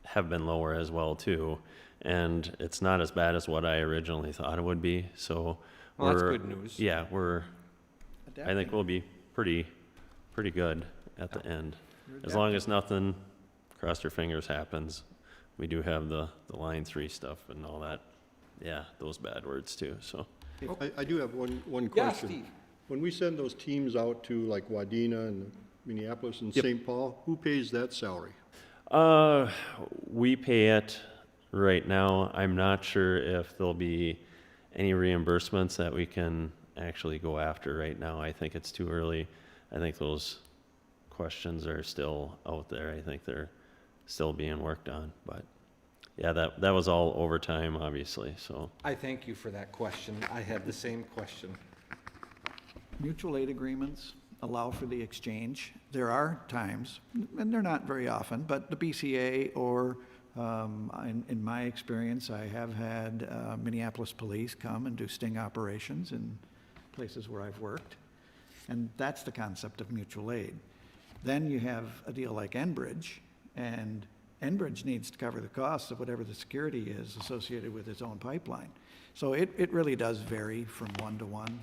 have been lower as well, too. And it's not as bad as what I originally thought it would be, so Well, that's we're- good news. Yeah, I think we'll be pretty pretty good at the end. As long as nothing, cross your fingers, happens. We do have the line 3 stuff and all that. Yeah, those bad words too, so. I do have one Yeah, question. Steve. When we send those teams out to like Wadena and Minneapolis and St. Paul, who pays that salary? We pay it right now. I'm not sure if there'll be any reimbursements that we can actually go after right now. I think it's too early. I think those questions are still out there. I think they're still being worked on, but yeah, that was all overtime, obviously, so. I thank you for that question. I had the same question. Mutual aid agreements allow for the exchange. There are times, and they're not very often, but the BCA or, in my experience, I have had Minneapolis Police come and do sting operations in places where I've worked. And that's the concept of mutual aid. Then you have a deal like Enbridge, and Enbridge needs to cover the costs of whatever the security is associated with its own pipeline. So it really does vary from one to one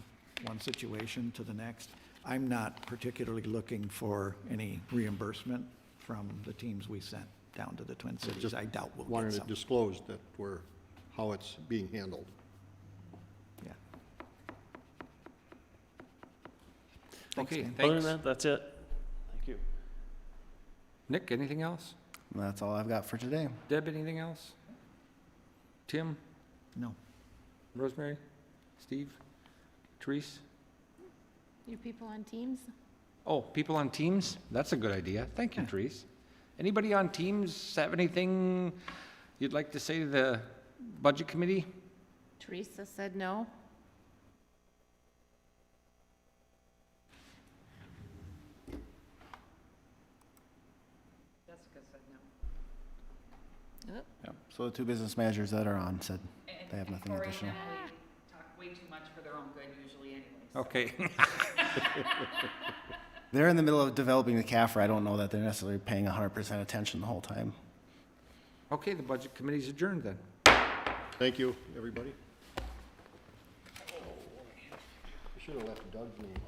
situation to the next. I'm not particularly looking for any reimbursement from the teams we sent down to the Twin Cities. Just I doubt we'll Wanted get it some. disclosed that how it's being handled. Yeah. Okay, Dan. Other than thanks. that, that's it. Thank you. Nick, anything else? That's all I've got for today. Deb, anything else? Tim? No. Rosemary? Steve? Therese? You people on Teams? Oh, people on Teams? That's a good idea. Thank you, Therese. Anybody on Teams have anything you'd like to say to the Budget Committee? Teresa said no. Jessica said no. Yep. So the 2 business managers that are on said they have nothing Corey additional. and Emily talk way too much for their own good usually anyways. Okay. They're in the middle of developing the CAFR. I don't know that they're necessarily paying 100% attention the whole time. Okay, the Budget Committee's adjourned then. Thank you, everybody. I should have left Doug's name.